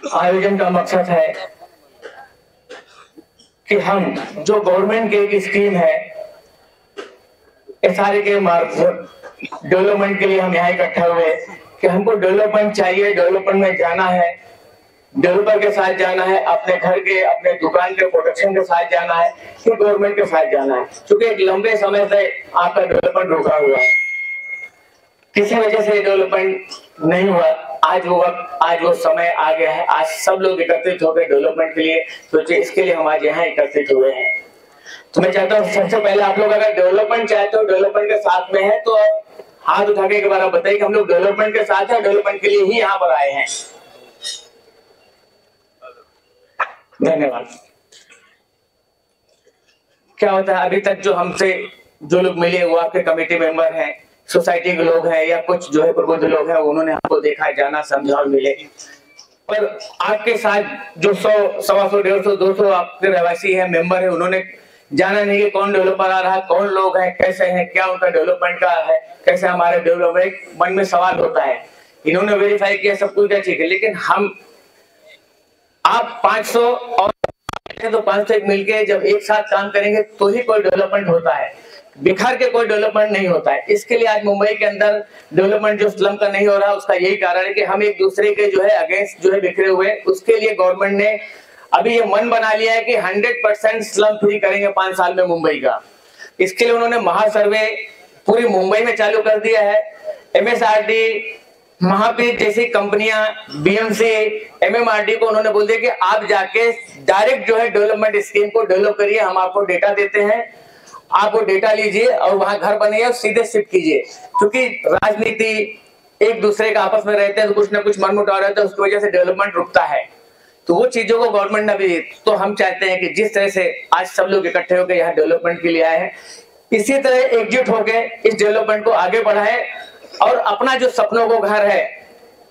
आयोजन का मकसद है कि हम जो गवर्नमेंट की एक स्कीम है SRA के मार्फत डेवलपमेंट के लिए हम यहाँ इकट्ठा हुए कि हमको डेवलपमेंट चाहिए, डेवलपमेंट में जाना है, डेवलपर के साथ जाना है, अपने घर के अपने दुकान के प्रोडक्शन के साथ जाना है कि गवर्नमेंट के साथ जाना है। क्योंकि एक लंबे समय से आपका डेवलपमेंट रुका हुआ है, किसी वजह से डेवलपमेंट नहीं हुआ। आज वो समय आ गया है, आज सब लोग एकत्रित हो गए डेवलपमेंट के लिए, सोचिए इसके लिए हम आज यहाँ एकत्रित हुए हैं। तो मैं चाहता हूँ सबसे पहले आप लोग अगर डेवलपमेंट चाहते हो, डेवलपमेंट के साथ में है, तो हाथ उठा के एक बार बताइए कि हम लोग डेवलपमेंट के साथ है, डेवलपमेंट के लिए ही यहाँ पर आए हैं। धन्यवाद। क्या होता है, अभी तक जो हमसे जो लोग मिले वो आपके कमेटी मेंबर हैं, सोसाइटी के लोग हैं, या कुछ जो है प्रबुद्ध लोग हैं, उन्होंने आपको देखा, जाना, समझा और मिले। पर आपके साथ जो 100, 125, 150, 200 आपके रहवासी है, मेंबर है, उन्होंने जाना नहीं कि कौन डेवलपर आ रहा है, कौन लोग हैं, कैसे हैं, क्या उनका डेवलपमेंट का है, कैसे हमारे डेवलपमेंट, मन में सवाल होता है। इन्होंने वेरीफाई किया सब कुछ ठीक है, लेकिन हम आप 500 और तो 500 मिलके जब एक साथ काम करेंगे तो ही कोई डेवलपमेंट होता है, बिखर के कोई डेवलपमेंट नहीं होता है। इसके लिए आज मुंबई के अंदर डेवलपमेंट जो स्लम का नहीं हो रहा, उसका यही कारण है कि हम एक दूसरे के जो है अगेंस्ट जो है बिखरे हुए। उसके लिए गवर्नमेंट ने अभी ये मन बना लिया है कि 100% स्लम फ्री करेंगे 5 साल में मुंबई का। इसके लिए उन्होंने महासर्वे पूरी मुंबई में चालू कर दिया है। MSRD, महापीर जैसी कंपनियां, BMC, MMRD को उन्होंने बोल दिया कि आप जाके डायरेक्ट जो है डेवलपमेंट स्कीम को डेवलप करिए, हम आपको डेटा देते हैं, आप वो डेटा लीजिए और वहां घर बनाइए और सीधे शिफ्ट कीजिए। क्योंकि राजनीति एक दूसरे का आपस में रहते हैं तो कुछ ना कुछ मनमुटाव रहता है, उसकी वजह से डेवलपमेंट रुकता है। तो वो चीजों को गवर्नमेंट ने भी, तो हम चाहते हैं कि जिस तरह से आज सब लोग इकट्ठे होकर यहाँ डेवलपमेंट के लिए आए हैं, इसी तरह एकजुट होकर इस डेवलपमेंट को आगे बढ़ाए और अपना जो सपनों को घर है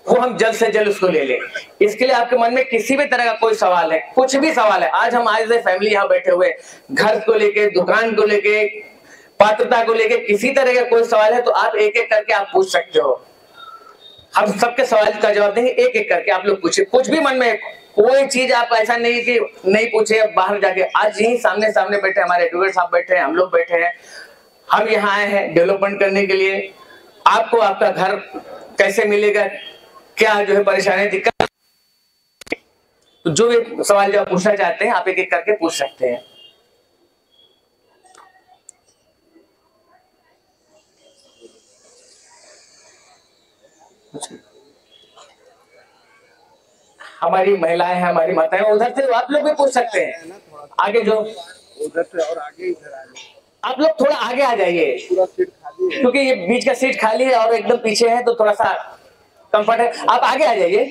वो हम जल्द से जल्द उसको ले लें। इसके लिए आपके मन में किसी भी तरह का कोई सवाल है, कुछ भी सवाल है, आज हम आज फैमिली यहाँ बैठे हुए, घर को लेके, दुकान को लेके, पात्रता को लेके, किसी तरह का कोई सवाल है तो आप एक एक करके आप पूछ सकते हो। हम सबके सवाल का जवाब देंगे, एक एक करके आप लोग पूछे। कुछ भी मन में कोई चीज आप ऐसा नहीं कि नहीं पूछे बाहर जाके, आज यही सामने सामने बैठे हमारे एडवोकेट साहब बैठे हैं, हम लोग बैठे हैं, हम यहाँ आए हैं डेवलपमेंट करने के लिए। आपको आपका घर कैसे मिलेगा, क्या जो है परेशानी, दिक्कत, तो जो भी सवाल जो आप पूछना चाहते हैं आप एक एक करके पूछ सकते हैं। हमारी महिलाएं हैं, हमारी माताएं, उधर से आप लोग भी पूछ सकते हैं। आगे जो उधर से और आगे इधर आ जाइए, आप लोग थोड़ा आगे आ जाइए, पूरा सीट खाली है, क्योंकि ये बीच का सीट खाली है और एकदम पीछे है तो थोड़ा सा कंफर्ट है। आप आगे आ जाइए।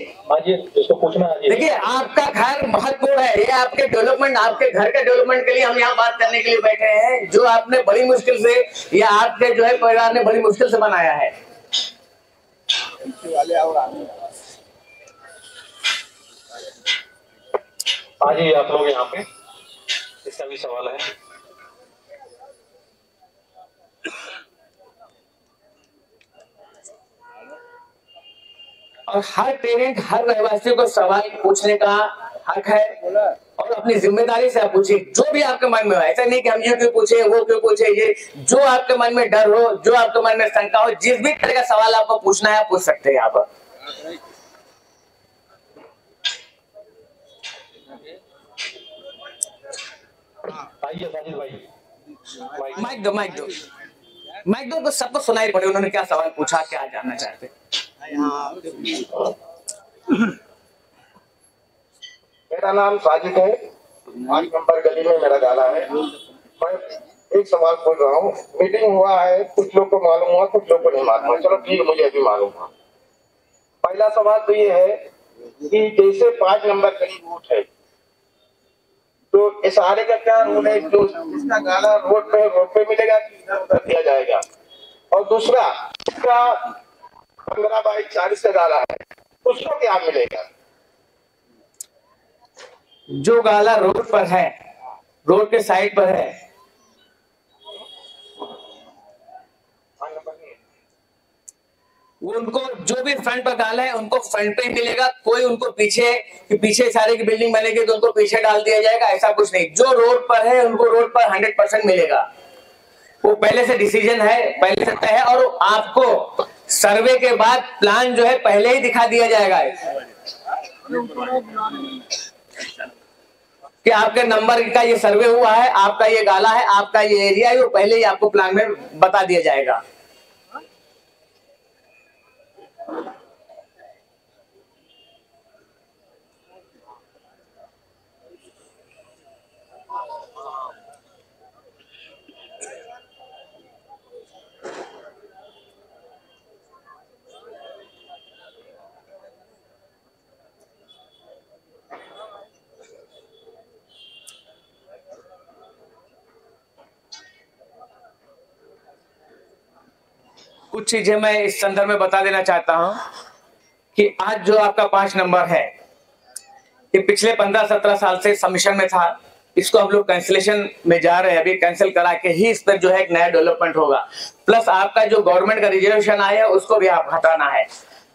जिसको पूछना है, देखिए आपका घर महत्वपूर्ण है, ये आपके डेवलपमेंट, आपके घर के डेवलपमेंट के लिए हम यहाँ बात करने के लिए बैठे हैं, जो आपने बड़ी मुश्किल से या आपके जो है परिवार ने बड़ी मुश्किल से बनाया है। वाले और आगे आ जाइए आप लोग यहाँ पे, इसका भी सवाल है। और हर पेरेंट, हर रहवासी को सवाल पूछने का हक है और अपनी जिम्मेदारी से आप पूछिए जो भी आपके मन में हो। ऐसा नहीं कि हम ये क्यों पूछे, वो क्यों पूछे, ये जो आपके मन में डर हो, जो आपके मन में शंका हो, जिस भी तरह का सवाल आपको पूछना है आप पूछ सकते हैं यहाँ पर। आइए साजिद भाई, माइक दो, माइक दो, माइक दो, तो सबको सुनाई पड़े उन्होंने क्या सवाल पूछा, क्या जानना चाहते। मेरा नाम साजिद है, 5 नंबर गली में मेरा गाला है। मैं एक सवाल पूछ रहा हूँ, मीटिंग हुआ है, कुछ लोग को मालूम हुआ, कुछ लोग को नहीं मालूम हुआ, चलो ठीक है, मुझे अभी मालूम हुआ। पहला सवाल तो ये है कि जैसे 5 नंबर गली रूट है तो SRA का क्या रूल है, जो इसका गाला रोड पे मिलेगा कि इधर उधर दिया जाएगा? और दूसरा, इसका 15/40 का गाला है, उसको क्या मिलेगा? जो गाला रोड पर है, रोड के साइड पर है, वो उनको जो भी फ्रंट पर डाला है उनको फ्रंट पे ही मिलेगा, कोई उनको पीछे सारे की बिल्डिंग बनेगी तो उनको पीछे डाल दिया जाएगा, ऐसा कुछ नहीं। जो रोड पर है उनको रोड पर 100% मिलेगा। वो पहले से डिसीजन है, पहले से तय है, और आपको सर्वे के बाद प्लान जो है पहले ही दिखा दिया जाएगा कि आपके नंबर का ये सर्वे हुआ है, आपका ये गाला है, आपका ये एरिया है, वो पहले ही आपको प्लान में बता दिया जाएगा। कुछ चीजें मैं इस संदर्भ में बता देना चाहता हूं कि आज जो आपका 5 नंबर है, ये पिछले 15-17 साल से सबमिशन में था। इसको हम लोग कैंसिलेशन में जा रहे हैं, अभी कैंसिल करा के ही इस पर जो है एक नया डेवलपमेंट होगा। प्लस आपका जो गवर्नमेंट का रिजर्वेशन आया है उसको भी आप हटाना है।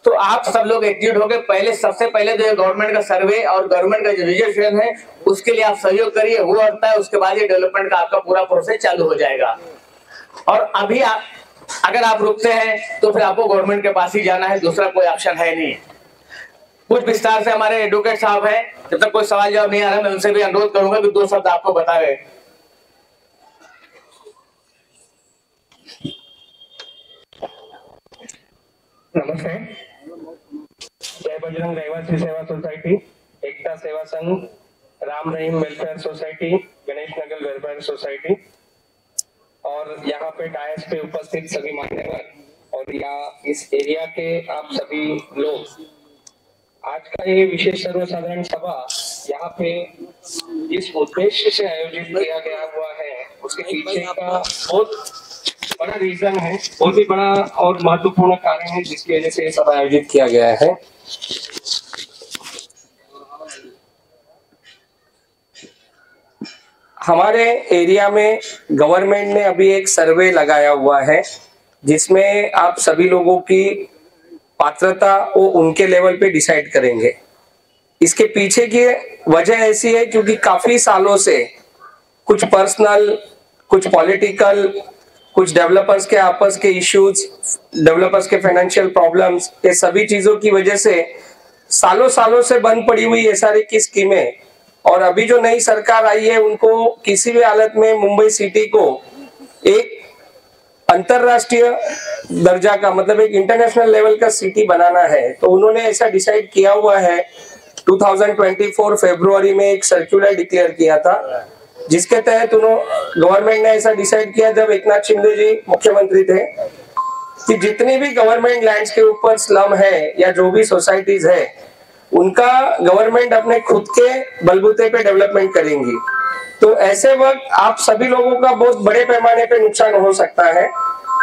तो आप सब लोग एकजुट होकर पहले, सबसे पहले जो गवर्नमेंट का सर्वे और गवर्नमेंट का जो रिजर्वेशन है उसके लिए आप सहयोग करिए, वो होता है उसके बाद ये डेवलपमेंट का आपका पूरा प्रोसेस चालू हो जाएगा। और अभी अगर आप रुकते हैं तो फिर आपको गवर्नमेंट के पास ही जाना है, दूसरा कोई ऑप्शन है नहीं। कुछ विस्तार से हमारे एडवोकेट साहब हैं, जब तक कोई सवाल जवाब नहीं आ रहा मैं उनसे भी अनुरोध करूंगा कि 2 शब्द आपको बताए। नमस्ते। जय बजरंग रहवासी सेवा सोसाइटी, एकता सेवा संघ, Ram Rahim welfare society, Ganesh Nagar welfare society और यहाँ पे डायस पे उपस्थित सभी मान्यवर और यहाँ इस एरिया के आप सभी लोग, आज का ये विशेष सर्वसाधारण सभा यहाँ पे जिस उद्देश्य से आयोजित किया गया हुआ है उसके पीछे का बहुत बड़ा रीजन है, बहुत ही बड़ा और महत्वपूर्ण कारण है जिसकी वजह से ये सभा आयोजित किया गया है। हमारे एरिया में गवर्नमेंट ने अभी एक सर्वे लगाया हुआ है जिसमें आप सभी लोगों की पात्रता वो उनके लेवल पे डिसाइड करेंगे। इसके पीछे की वजह ऐसी है क्योंकि काफी सालों से कुछ पर्सनल, कुछ पॉलिटिकल, कुछ डेवलपर्स के आपस के इश्यूज, डेवलपर्स के फाइनेंशियल प्रॉब्लम्स, ये सभी चीजों की वजह से सालों से बंद पड़ी हुई एसआरए की स्कीमें, और अभी जो नई सरकार आई है उनको किसी भी हालत में मुंबई सिटी को एक अंतरराष्ट्रीय दर्जा का, मतलब एक इंटरनेशनल लेवल का सिटी बनाना है। तो उन्होंने ऐसा डिसाइड किया हुआ है। 2024 फरवरी में एक सर्कुलर डिक्लेयर किया था जिसके तहत गवर्नमेंट ने ऐसा डिसाइड किया जब एकनाथ शिंदे जी मुख्यमंत्री थे कि जितनी भी गवर्नमेंट लैंड्स के ऊपर स्लम है या जो भी सोसाइटीज है उनका गवर्नमेंट अपने खुद के बलबूते पे डेवलपमेंट करेंगी। तो ऐसे वक्त आप सभी लोगों का बहुत बड़े पैमाने पे नुकसान हो सकता है।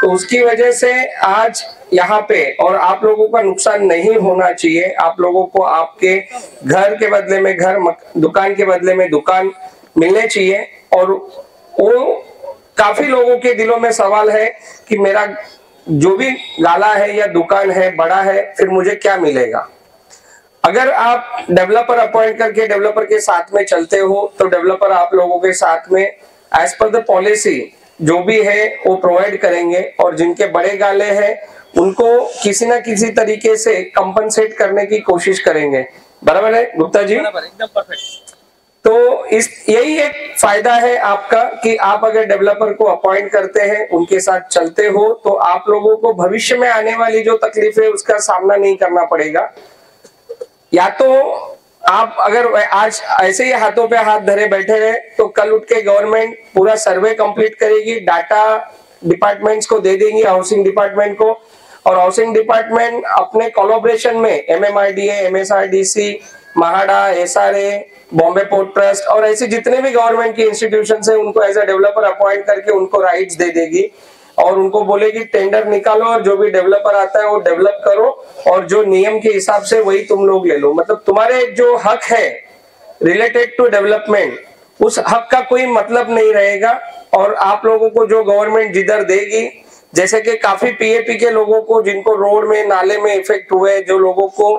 तो उसकी वजह से आज यहाँ पे, और आप लोगों का नुकसान नहीं होना चाहिए, आप लोगों को आपके घर के बदले में घर, दुकान के बदले में दुकान मिलने चाहिए। और वो काफी लोगों के दिलों में सवाल है कि मेरा जो भी गाला है या दुकान है बड़ा है, फिर मुझे क्या मिलेगा। अगर आप डेवलपर अपॉइंट करके डेवलपर के साथ में चलते हो तो डेवलपर आप लोगों के साथ में एज पर द पॉलिसी जो भी है वो प्रोवाइड करेंगे, और जिनके बड़े गाले हैं उनको किसी ना किसी तरीके से कंपनसेट करने की कोशिश करेंगे। बराबर है गुप्ता जी? एकदम परफेक्ट। तो यही एक फायदा है आपका कि आप अगर डेवलपर को अपॉइंट करते हैं, उनके साथ चलते हो, तो आप लोगों को भविष्य में आने वाली जो तकलीफ है उसका सामना नहीं करना पड़ेगा। या तो आप अगर आज ऐसे ही हाथों पे हाथ धरे बैठे रहे तो कल उठ के गवर्नमेंट पूरा सर्वे कंप्लीट करेगी, डाटा डिपार्टमेंट्स को दे देंगी, हाउसिंग डिपार्टमेंट को, और हाउसिंग डिपार्टमेंट अपने कोलैबोरेशन में MMRDA, MSRDC, MHADA, SRA, Bombay port trust और ऐसे जितने भी गवर्नमेंट की इंस्टीट्यूशंस है उनको एज अ डेवलपर अपॉइंट करके उनको राइट्स दे देगी और उनको बोलेगी टेंडर निकालो और जो भी डेवलपर आता है वो डेवलप करो और जो नियम के हिसाब से वही तुम लोग ले लो। मतलब तुम्हारे जो हक है रिलेटेड टू डेवलपमेंट, उस हक का कोई मतलब नहीं रहेगा। और आप लोगों को जो गवर्नमेंट जिधर देगी, जैसे कि काफी पीएपी के लोगों को जिनको रोड में नाले में इफेक्ट हुए, जो लोगों को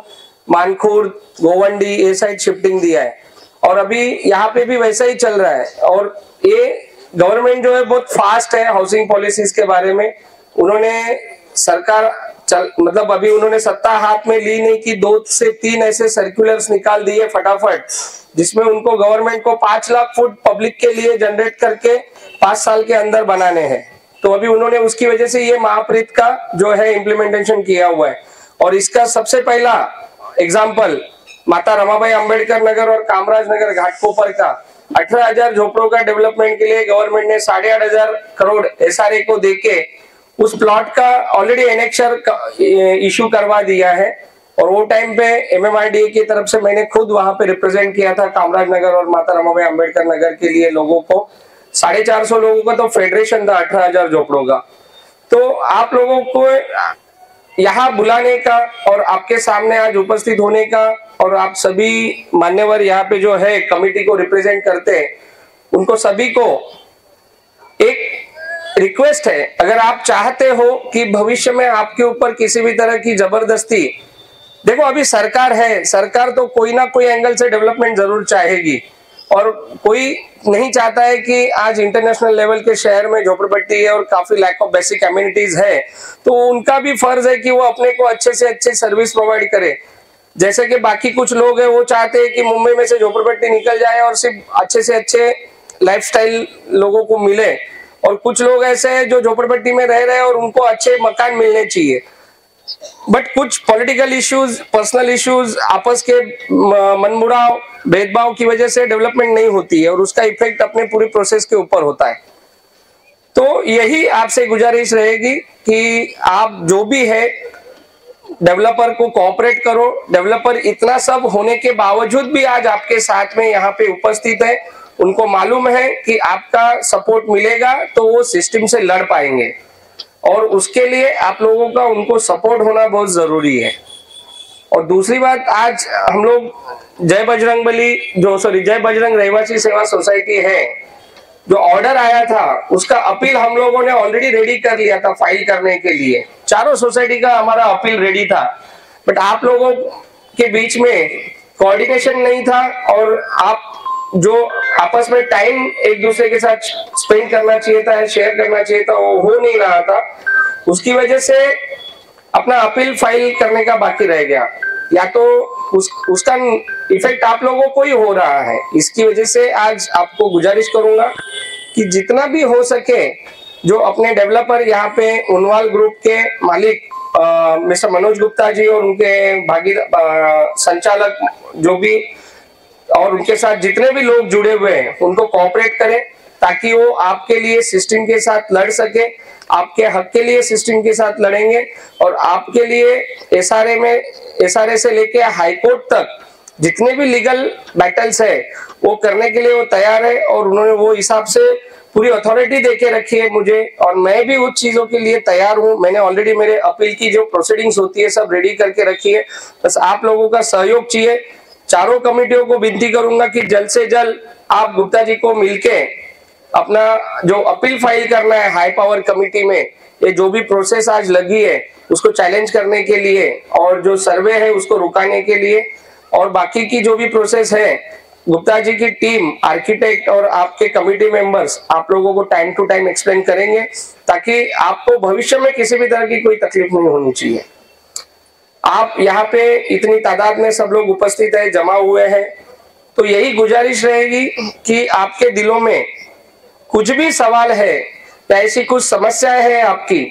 मानखुर्द गोवंडी ये साइड शिफ्टिंग दिया है, और अभी यहाँ पे भी वैसा ही चल रहा है। और ये गवर्नमेंट जो है बहुत फास्ट है हाउसिंग पॉलिसीज के बारे में। उन्होंने सरकार मतलब अभी उन्होंने सत्ता हाथ में ली नहीं कि 2 से 3 ऐसे सर्कुलर्स निकाल दिए फटाफट, जिसमें उनको गवर्नमेंट को 5 लाख फुट पब्लिक के लिए जनरेट करके 5 साल के अंदर बनाने हैं। तो अभी उन्होंने उसकी वजह से ये महाप्रीत का जो है इम्प्लीमेंटेशन किया हुआ है। और इसका सबसे पहला एग्जाम्पल माता रमाबाई अंबेडकर नगर और कामराज नगर घाटकोपर का 18,000 झोपड़ों का डेवलपमेंट के लिए गवर्नमेंट ने 8,500 करोड़ SRA को देके उस प्लॉट का ऑलरेडी एनेक्चर इशू करवा दिया है। और वो टाइम पे MMRDA की तरफ से मैंने खुद वहां पे रिप्रेजेंट किया था कामराज नगर और माता रमाबाई अंबेडकर नगर के लिए लोगों को। 450 लोगों का तो फेडरेशन था 18,000 झोपड़ों का। तो आप लोगों को यहाँ बुलाने का और आपके सामने आज उपस्थित होने का, और आप सभी मान्यवर यहाँ पे जो है कमिटी को रिप्रेजेंट करते हैं, उनको सभी को एक रिक्वेस्ट है, अगर आप चाहते हो कि भविष्य में आपके ऊपर किसी भी तरह की जबरदस्ती, देखो अभी सरकार है, सरकार तो कोई ना कोई एंगल से डेवलपमेंट जरूर चाहेगी, और कोई नहीं चाहता है कि आज इंटरनेशनल लेवल के शहर में झोपड़पट्टी है और काफी लैक ऑफ बेसिक एमिनिटीज है, तो उनका भी फर्ज है कि वो अपने को अच्छे से अच्छे सर्विस प्रोवाइड करे। जैसे कि बाकी कुछ लोग हैं वो चाहते हैं कि मुंबई में से झोपड़पट्टी निकल जाए और सिर्फ अच्छे से अच्छे लाइफस्टाइल लोगों को मिले, और कुछ लोग ऐसे हैं जो झोपड़पट्टी में रह रहे हैं और उनको अच्छे मकान मिलने चाहिए। बट कुछ पॉलिटिकल इश्यूज, पर्सनल इश्यूज, आपस के मनमुटाव, भेदभाव की वजह से डेवलपमेंट नहीं होती है और उसका इफेक्ट अपने पूरी प्रोसेस के ऊपर होता है। तो यही आपसे गुजारिश रहेगी कि आप जो भी है डेवलपर को कोऑपरेट करो। डेवलपर इतना सब होने के बावजूद भी आज आपके साथ में यहाँ पे उपस्थित है, उनको मालूम है कि आपका सपोर्ट मिलेगा तो वो सिस्टम से लड़ पाएंगे, और उसके लिए आप लोगों का उनको सपोर्ट होना बहुत जरूरी है। और दूसरी बात, आज हम लोग जय बजरंग रहवासी सेवा सोसाइटी है, जो ऑर्डर आया था उसका अपील हम लोगों ने ऑलरेडी रेडी कर लिया था फाइल करने के लिए। चारों सोसाइटी का हमारा अपील रेडी था, बट आप लोगों के बीच में कोऑर्डिनेशन नहीं था, और आप जो आपस में टाइम एक दूसरे के साथ स्पेंड करना चाहिए था, शेयर करना चाहिए था, वो हो नहीं रहा था। उसकी वजह से अपना अपील फाइल करने का बाकी रह गया, या तो उसका इफेक्ट आप लोगों को ही हो रहा है। इसकी वजह से आज आपको गुजारिश करूंगा कि जितना भी हो सके, जो अपने डेवलपर यहाँ पे उनवाल ग्रुप के मालिक मिस्टर मनोज गुप्ता जी और उनके संचालक जो भी और उनके साथ जितने भी लोग जुड़े हुए हैं, उनको कोऑपरेट करें ताकि वो आपके लिए सिस्टम के साथ लड़ सके, आपके हक के लिए सिस्टम के साथ लड़ेंगे, और आपके लिए एसआरए से लेके हाई कोर्ट तक जितने भी लीगल बैटल्स है वो करने के लिए वो तैयार है। और उन्होंने वो हिसाब से पूरी अथॉरिटी देके रखी है मुझे, और मैं भी उस चीजों के लिए तैयार हूँ। मैंने ऑलरेडी मेरे अपील की जो प्रोसीडिंग्स होती है सब रेडी करके रखी है, बस आप लोगों का सहयोग चाहिए। चारों कमेटियों को विनती करूंगा कि जल्द से जल्द आप गुप्ता जी को मिलके अपना जो अपील फाइल करना है हाई पावर कमेटी में, ये जो भी प्रोसेस आज लगी है उसको चैलेंज करने के लिए, और जो सर्वे है उसको रुकाने के लिए, और बाकी की जो भी प्रोसेस है गुप्ता जी की टीम, आर्किटेक्ट और आपके कमेटी मेंबर्स आप लोगों को टाइम टू टाइम एक्सप्लेन करेंगे, ताकि आपको भविष्य में किसी भी तरह की कोई तकलीफ नहीं होनी चाहिए। आप यहाँ पे इतनी तादाद में सब लोग उपस्थित है, जमा हुए हैं, तो यही गुजारिश रहेगी कि आपके दिलों में कुछ भी सवाल है या ऐसी कुछ समस्याएं हैं आपकी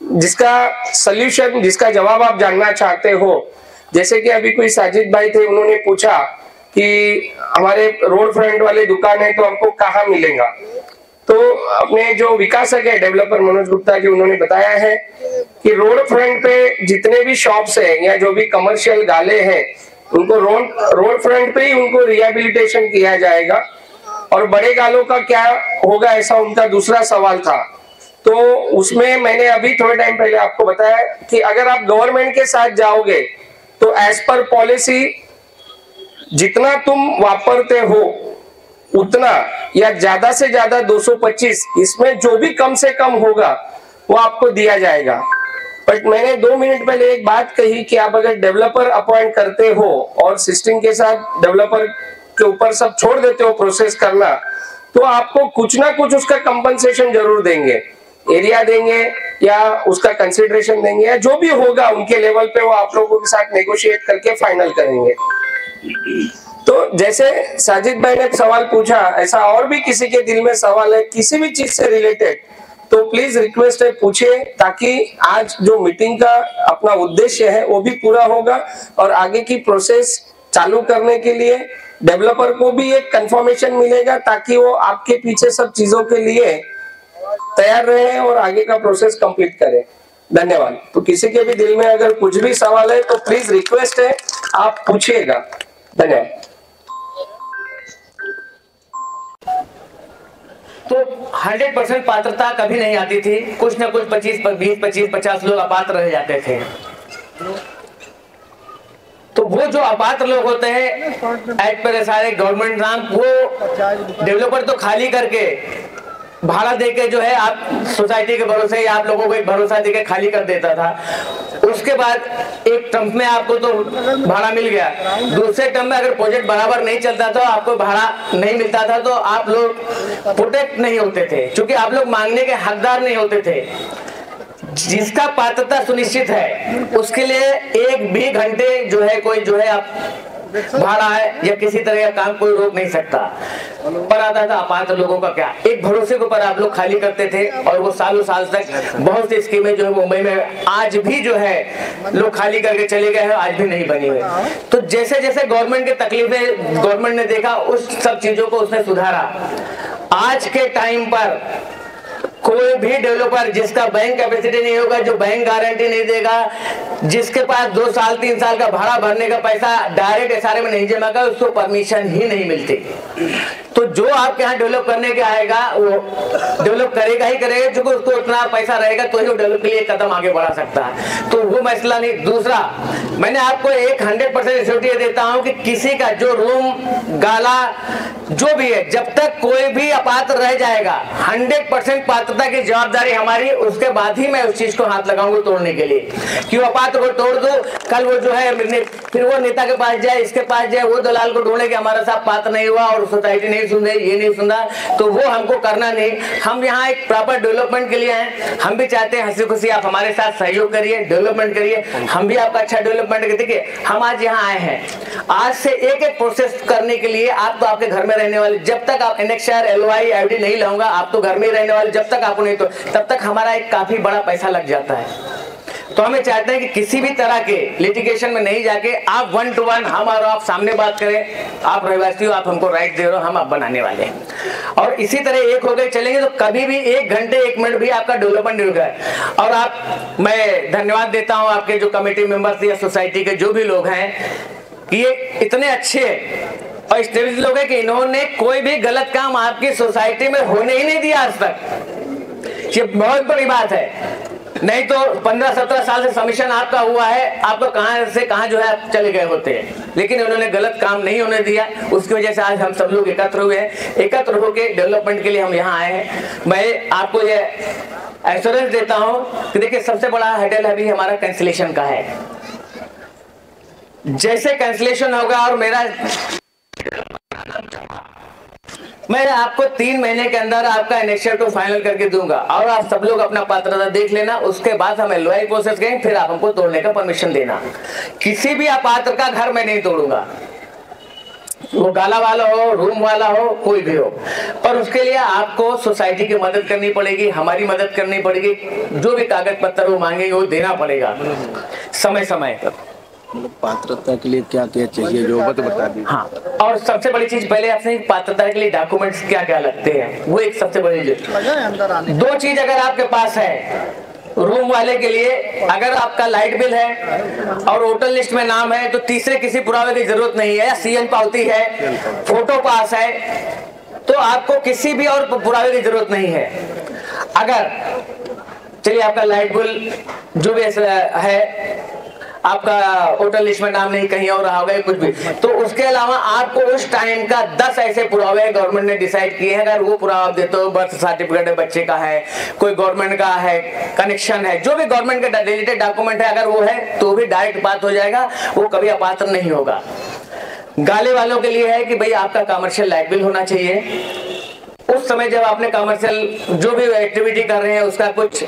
जिसका सल्यूशन, जिसका जवाब आप जानना चाहते हो, जैसे कि अभी कोई साजिद भाई थे, उन्होंने पूछा कि हमारे रोड फ्रंट वाले दुकान है तो हमको कहाँ मिलेगा, तो अपने जो विकासक है डेवलपर मनोज गुप्ता जी, उन्होंने बताया है कि रोड फ्रंट पे जितने भी शॉप्स हैं या जो भी कमर्शियल गाले हैं उनको रोड फ्रंट पे ही उनको रिहेबिलिटेशन किया जाएगा। और बड़े गालों का क्या होगा, ऐसा उनका दूसरा सवाल था। तो उसमें मैंने अभी थोड़े टाइम पहले आपको बताया कि अगर आप गवर्नमेंट के साथ जाओगे तो एज पर पॉलिसी जितना तुम वापरते हो उतना, या ज्यादा से ज्यादा 225, इसमें जो भी कम से कम होगा वो आपको दिया जाएगा। बट मैंने 2 मिनट पहले एक बात कही कि आप अगर डेवलपर अपॉइंट करते हो और सिस्टम के साथ डेवलपर के ऊपर सब छोड़ देते हो प्रोसेस करना, तो आपको कुछ ना कुछ उसका कंपनसेशन जरूर देंगे, एरिया देंगे या उसका कंसिडरेशन देंगे, या जो भी होगा उनके लेवल पे वो आप लोगों के साथ नेगोशिएट करके फाइनल करेंगे। तो जैसे साजिद भाई ने सवाल पूछा, ऐसा और भी किसी के दिल में सवाल है किसी भी चीज से रिलेटेड, तो प्लीज रिक्वेस्ट है पूछिए, ताकि आज जो मीटिंग का अपना उद्देश्य है वो भी पूरा होगा और आगे की प्रोसेस चालू करने के लिए डेवलपर को भी एक कंफर्मेशन मिलेगा, ताकि वो आपके पीछे सब चीजों के लिए तैयार रहे और आगे का प्रोसेस कंप्लीट करें। धन्यवाद। तो किसी के भी दिल में अगर कुछ भी सवाल है तो प्लीज रिक्वेस्ट है आप पूछिएगा। धन्यवाद। तो 100% पात्रता कभी नहीं आती थी, कुछ ना कुछ 20-25-50 लोग अपात्र रह जाते थे। तो वो जो अपात्र लोग होते हैं एज पर सारे गवर्नमेंट नाम, वो डेवलपर तो खाली करके भाड़ा देके जो है आप सोसाइटी के भरोसे या आप लोगों को एक भरोसा देके खाली कर देता था। उसके बाद एक टर्म में आपको तो भाड़ा मिल गया, दूसरे टर्म में अगर प्रोजेक्ट बराबर नहीं चलता तो आपको भाड़ा नहीं मिलता था, तो आप लोग प्रोटेक्ट नहीं होते थे, क्योंकि आप लोग मांगने के हकदार नहीं होते थे। जिसका पात्रता सुनिश्चित है उसके लिए एक भी घंटे जो है कोई जो है आप भाड़ा है या किसी तरह का काम कोई रोक नहीं सकता। पर आता था अपात्र लोगों का क्या, एक भरोसे के ऊपर आप लोग खाली करते थे और वो सालों साल तक बहुत सी स्कीमें जो है मुंबई में आज भी जो है लोग खाली करके चले गए हैं, आज भी नहीं बनी हुई। तो जैसे जैसे गवर्नमेंट की तकलीफें गवर्नमेंट ने देखा उस सब चीजों को उसने सुधारा। आज के टाइम पर कोई भी डेवलपर जिसका बैंक कैपेसिटी नहीं होगा, जो बैंक गारंटी नहीं देगा, जिसके पास 2 साल 3 साल का भाड़ा भरने का पैसा डायरेक्ट एसआरए में नहीं जमा कर, उसको परमिशन ही नहीं मिलती। तो जो आपके यहाँ डेवलप करने के आएगा वो डेवलप करेगा ही करेगा, क्योंकि उसको उतना पैसा रहेगा तो ही वो डेवलप के लिए एक कदम आगे बढ़ा सकता है। तो वो मसला नहीं। दूसरा, मैंने आपको एक 100% एश्योरिटी देता हूँ कि किसी का जो रूम गाला जो भी है, जब तक कोई भी अपात्र रह जाएगा 100% पात्रता की जवाबदारी हमारी, उसके बाद ही मैं उस चीज को हाथ लगाऊंगा तोड़ने के लिए। क्यों अपात्र को तोड़ दो, कल वो जो है फिर वो नेता के पास जाए, इसके पास जाए, वो दलाल को ढूंढे कि हमारा साहब पात्र नहीं हुआ और सोसाइटी नहीं सुन रही, ये नहीं सुन रहा, तो वो हमको करना नहीं। हम यहाँ एक प्रॉपर डेवलपमेंट के लिए हैं, हम भी चाहते हैं हंसी खुशी आप हमारे साथ सहयोग करिए, डेवलपमेंट करिए, हम भी आपका अच्छा डेवलपमेंट करिए। देखिए हम आज यहाँ आए हैं, आज से एक एक प्रोसेस करने के लिए। आप तो आपके घर में रहने वाले, जब तक आप एनेक्शर LOI FD नहीं लाऊंगा, आप तो घर में ही रहने वाले, जब तक आपको नहीं तो तब तक हमारा एक काफी बड़ा पैसा लग जाता है। तो हमें चाहते हैं कि किसी भी तरह के लिटिगेशन में नहीं जाके आप 1 to 1 हम और आप सामने बात करें। आप रहवासी हो, आप हमको राइट दे रहे हो, हम आप बनाने वाले हैं। और इसी तरह एक हो गए चलेंगे तो कभी भी 1 घंटे 1 मिनट भी आपका डेवलपमेंट नहीं होगा। और आप, मैं धन्यवाद देता हूं आपके जो कमेटी मेंबर्स या सोसाइटी के जो भी लोग हैं कि ये इतने अच्छे और स्टेबल लोग हैं कि इन्होंने कोई भी गलत काम आपकी सोसाइटी में होने ही नहीं दिया आज तक। ये बहुत बड़ी बात है। नहीं तो 15-17 साल से सबमिशन आपका हुआ है, आपको कहां से कहां जो है आप चले गए होते हैं, लेकिन उन्होंने गलत काम नहीं होने दिया। उसकी वजह से आज हम सब लोग एकत्र हुए हैं। एकत्र होकर डेवलपमेंट के लिए हम यहाँ आए हैं। मैं आपको ये एश्योरेंस देता हूँ कि देखिए सबसे बड़ा हेडेल अभी हमारा कैंसिलेशन का है। जैसे कैंसिलेशन होगा और मैं आपको 3 महीने के अंदर आपका एनेक्शर को फाइनल करके दूंगा और आप सब लोग अपना पात्रता देख लेना। उसके बाद हम LOI प्रोसेस करेंगे, फिर आप हमको तोड़ने का परमिशन देना। किसी भी अपात्र का घर मैं नहीं तोड़ूंगा, वो गाला वाला हो, रूम वाला हो, कोई भी हो। पर उसके लिए आपको सोसाइटी की मदद करनी पड़ेगी, हमारी मदद करनी पड़ेगी। जो भी कागज पत्तर वो मांगेंगे वो देना पड़ेगा समय समय पर। पात्रता के लिए क्या क्या चाहिए जो बता दीजिए। हाँ, और सबसे बड़ी चीज पहले आपसे पात्रता के लिए डॉक्यूमेंट्स क्या क्या लगते हैं, वो एक सबसे बड़ी चीज। 2 चीज अगर आपके पास है, रूम वाले के लिए अगर आपका लाइट बिल है और होटल लिस्ट में नाम है तो तीसरे किसी पुरावे की जरूरत नहीं है। CN पावती है, फोटो पास है, तो आपको किसी भी और पुरावे की जरूरत नहीं है। अगर चलिए आपका लाइट बिल जो भी है आपका होटल लिस्ट में नाम नहीं कहीं और रहा होगा कुछ भी, तो उसके अलावा आपको उस टाइम का 10 ऐसे पुरावे गवर्नमेंट ने डिसाइड किए हैं। अगर वो पुरावा देते हो, बर्थ सर्टिफिकेट बच्चे का है, कोई गवर्नमेंट का है, कनेक्शन है, जो भी गवर्नमेंट का रिलेटेड डॉक्यूमेंट है, अगर वो है तो भी डायरेक्ट बात हो जाएगा, वो कभी अपात्र नहीं होगा। गाले वालों के लिए है कि भाई आपका कमर्शियल लाइट बिल होना चाहिए। उस समय जब आपने कमर्शियल जो भी एक्टिविटी कर रहे हैं उसका कुछ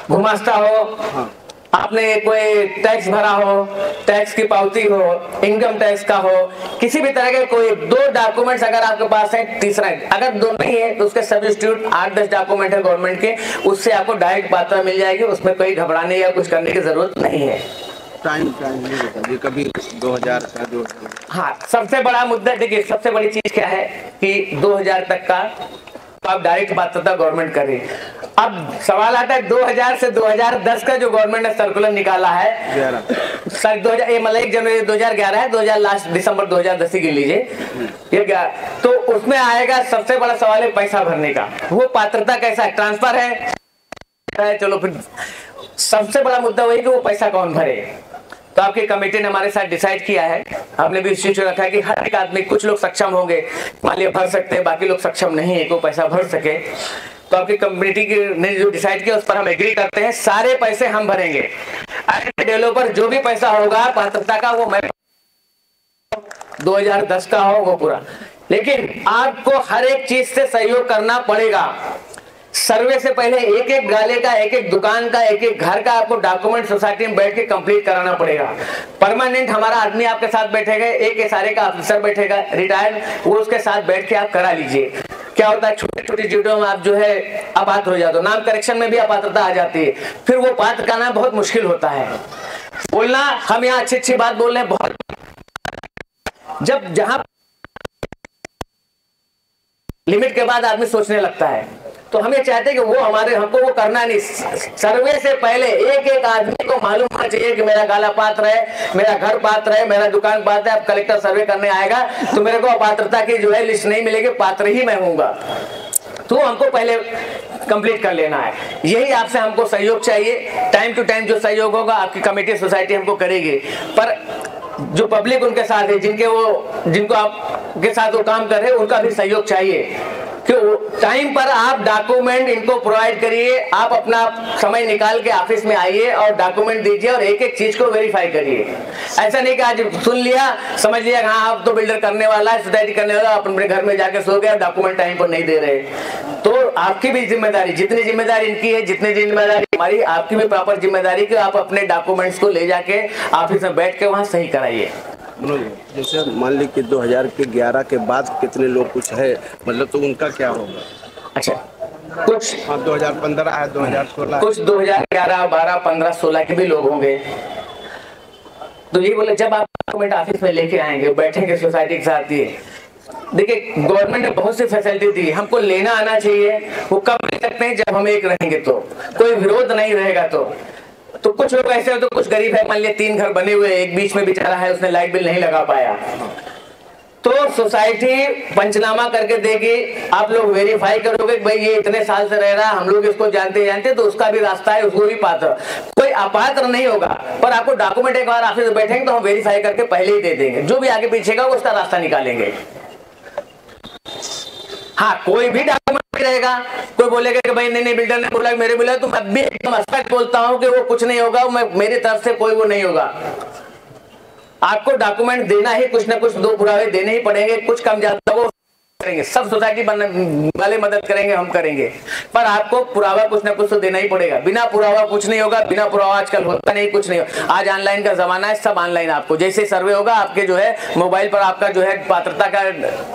घुमास्ता हो, आपने कोई टैक्स भरा हो, टैक्स की पावती हो, इनकम टैक्स का हो, किसी भी तरह के कोई 2 डॉक्यूमेंट्स अगर आपके पास है, तीसरा अगर 2 नहीं है तो उसके सब्स्टिट्यूट 8-10 डॉक्यूमेंट है गवर्नमेंट के, उससे आपको डायरेक्ट पात्रता मिल जाएगी। उसमें कोई घबराने या कुछ करने की जरूरत नहीं है। टाइम नहीं होता, कभी 2000 का 2000। हाँ, सबसे बड़ा मुद्दा देखिए, सबसे बड़ी चीज क्या है कि 2000 तक का तो आप डायरेक्ट पात्रता गवर्नमेंट कर रही है। अब सवाल आता है 2000 से 2010 का जो गवर्नमेंट ने सर्कुलर निकाला है, सर 2000 ये मतलब 1 जनवरी 2011 है, 2000 लास्ट दिसंबर 2010 गिन लीजिए, ये क्या, तो उसमें आएगा सबसे बड़ा सवाल है पैसा भरने का। वो पात्रता कैसा है, ट्रांसफर है, चलो फिर सबसे बड़ा मुद्दा वही कि वो पैसा कौन भरे। तो आपकी कमेटी ने हमारे साथ डिसाइड किया है, आपने भी इस रखा है कि हर एक आदमी, कुछ लोग सक्षम होंगे मान लिया भर सकते हैं, बाकी लोग सक्षम नहीं है को पैसा भर सके, तो आपकी कमेटी ने जो डिसाइड किया उस पर हम एग्री करते हैं, सारे पैसे हम भरेंगे। डेवलपर जो भी पैसा होगा पात्रता का वो मैं 2010 का हो वो पूरा, लेकिन आपको हर एक चीज से सहयोग करना पड़ेगा। सर्वे से पहले एक एक गाले का, एक एक दुकान का, एक एक घर का आपको डॉक्यूमेंट सोसाइटी में बैठ के कंप्लीट कराना पड़ेगा। परमानेंट हमारा आदमी आपके साथ बैठेगा, एक सारे का ऑफिसर बैठेगा रिटायर्ड, वो उसके साथ बैठ के आप करा लीजिए। क्या होता है छोटी छोटी चीजों में आप जो है अपात्र हो जाते हो, नाम करेक्शन में भी अपात्रता आ जाती है, फिर वो पात्र कराना बहुत मुश्किल होता है। बोलना हम यहाँ अच्छी अच्छी बात बोल रहे हैं, बहुत जब जहां लिमिट के बाद आदमी सोचने लगता है, तो हम ये चाहते हैं कि वो हमको वो करना नहीं। सर्वे से पहले एक एक आदमी को मालूम होना चाहिए कि मेरा गाला पात्र है, मेरा घर पात्र है, मेरा दुकान पात्र है। अब कलेक्टर सर्वे करने आएगा तो मेरे को अपात्रता की जो है लिस्ट नहीं मिलेगी, पात्र ही मैं हूँगा, तो हमको पहले कंप्लीट कर लेना है। यही आपसे हमको सहयोग चाहिए। टाइम टू टाइम जो सहयोग होगा आपकी कमेटी सोसाइटी हमको करेगी, पर जो पब्लिक उनके साथ है, जिनको आपके साथ वो काम कर रहे हैं, उनका भी सहयोग चाहिए कि टाइम पर आप डॉक्यूमेंट इनको प्रोवाइड करिए। आप अपना समय निकाल के ऑफिस में आइए और डॉक्यूमेंट दीजिए और एक एक चीज को वेरीफाई करिए। ऐसा नहीं कि आज सुन लिया समझ लिया हाँ आप तो बिल्डर करने वाला है, सोसाइटी करने वाला, आप अपने घर में जाके सो गए, डॉक्यूमेंट टाइम पर नहीं दे रहे। तो आपकी भी जिम्मेदारी, जितनी जिम्मेदारी इनकी है, जितनी जिम्मेदारी हमारी, आपकी भी प्रॉपर जिम्मेदारी कि आप अपने डॉक्यूमेंट्स को ले जाके ऑफिस में बैठ के वहाँ सही कराइए। जैसे मान ली कि 2011 के बाद कितने लोग कुछ है, मतलब तो उनका क्या होगा? अच्छा, कुछ 2015 है, 2016 कुछ 2011, 12, 15, 16 के भी लोग होंगे। तो ये बोले जब आप डॉक्यूमेंट ऑफिस में लेके आएंगे, बैठेंगे सोसाइटी के साथ, ये देखिए गवर्नमेंट ने बहुत सी फैसिलिटी दी, हमको लेना आना चाहिए। वो कब ले सकते हैं? जब हम एक रहेंगे, तो कोई विरोध नहीं रहेगा। तो कुछ लोग ऐसे हो, तो कुछ गरीब है, मान लिया 3 घर बने हुए, एक बीच में बेचारा है उसने लाइट बिल नहीं लगा पाया, तो सोसाइटी पंचनामा करके देगी। आप लोग वेरीफाई करोगे भाई ये इतने साल से रह रहा है, हम लोग इसको जानते, तो उसका भी रास्ता है, उसको भी पात्र, कोई अपात्र नहीं होगा। पर आपको डॉक्यूमेंट एक बार ऑफिस में बैठेंगे तो हम वेरीफाई करके पहले ही दे देंगे, जो भी आगे पीछे का उसका रास्ता निकालेंगे। हाँ, कोई भी डॉक्यूमेंट रहेगा, कोई बोलेगा कि भाई नहीं बिल्डर ने बोला मेरे बोला, तो मैं भी एकदम स्पष्ट बोलता हूं कि वो कुछ नहीं होगा, मेरी तरफ से कोई वो नहीं होगा। आपको डॉक्यूमेंट देना ही, कुछ ना कुछ 2 पुरावे देने ही पड़ेंगे, कुछ कम ज्यादा वो करेंगे, सब सोसाइटी वाले मदद करेंगे, हम करेंगे, पर आपको पुरावा कुछ ना कुछ तो देना ही पड़ेगा। बिना पुरावा कुछ नहीं होगा, बिना पुरावा आजकल होता नहीं, कुछ नहीं होगा। आज ऑनलाइन का जमाना है, सब ऑनलाइन आपको जैसे सर्वे होगा आपके जो है मोबाइल पर आपका जो है पात्रता का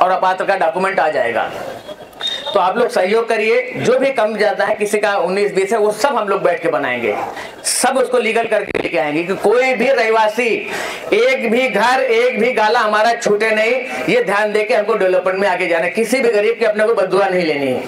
और अपात्र का डॉक्यूमेंट आ जाएगा। तो आप लोग सहयोग करिए, जो भी कम जाता है, किसी का 19-20 है, वो सब हम लोग बैठ के बनाएंगे, सब उसको लीगल करके लेके आएंगे कि कोई भी रहवासी, एक भी घर, एक भी गाला हमारा छूटे नहीं। ये ध्यान देके हमको डेवलपमेंट में आगे जाना है, किसी भी गरीब की अपने को बददुआ नहीं लेनी है।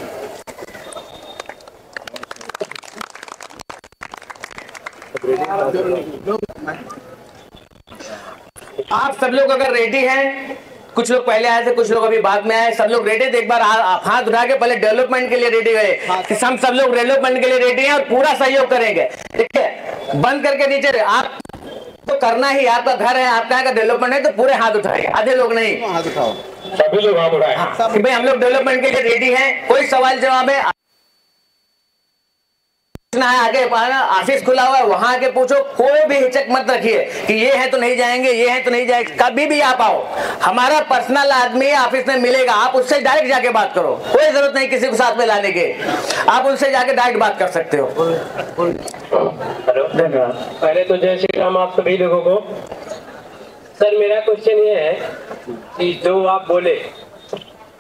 आप सब लोग अगर रेडी हैं, कुछ लोग पहले आए थे, कुछ लोग अभी बाद में आए, सब लोग रेडी थे, एक बार आप हाथ उठा के पहले डेवलपमेंट के लिए रेडी हुए कि हम सब लोग डेवलपमेंट के लिए रेडी हैं और पूरा सहयोग करेंगे। ठीक है, बंद करके नीचे आप तो करना ही, आपका घर है, आपका का डेवलपमेंट है तो पूरे हाथ उठाए, आधे लोग नहीं, हाथ उठाओ, सभी लोग हाथ उठाए। हाँ, कि भाई हम लोग डेवलपमेंट के लिए रेडी हैं, कोई सवाल जवाब है आगे ऑफिस खुला हुआ है, वहां आके पूछो, कोई भी हिचक मत रखिए कि ये है तो नहीं जाएंगे, ये है तो नहीं जाएंगे, कभी भी आप आओ, हमारा पर्सनल आदमी ऑफिस में मिलेगा, आप उससे डायरेक्ट जाके बात करो, कोई जरूरत नहीं किसी को साथ में लाने के, आप उनसे जाके डायरेक्ट बात कर सकते हो। हेलो, धन्यवाद। पहले तो जय श्री राम आप सभी लोगों को। सर मेरा क्वेश्चन ये है कि जो आप बोले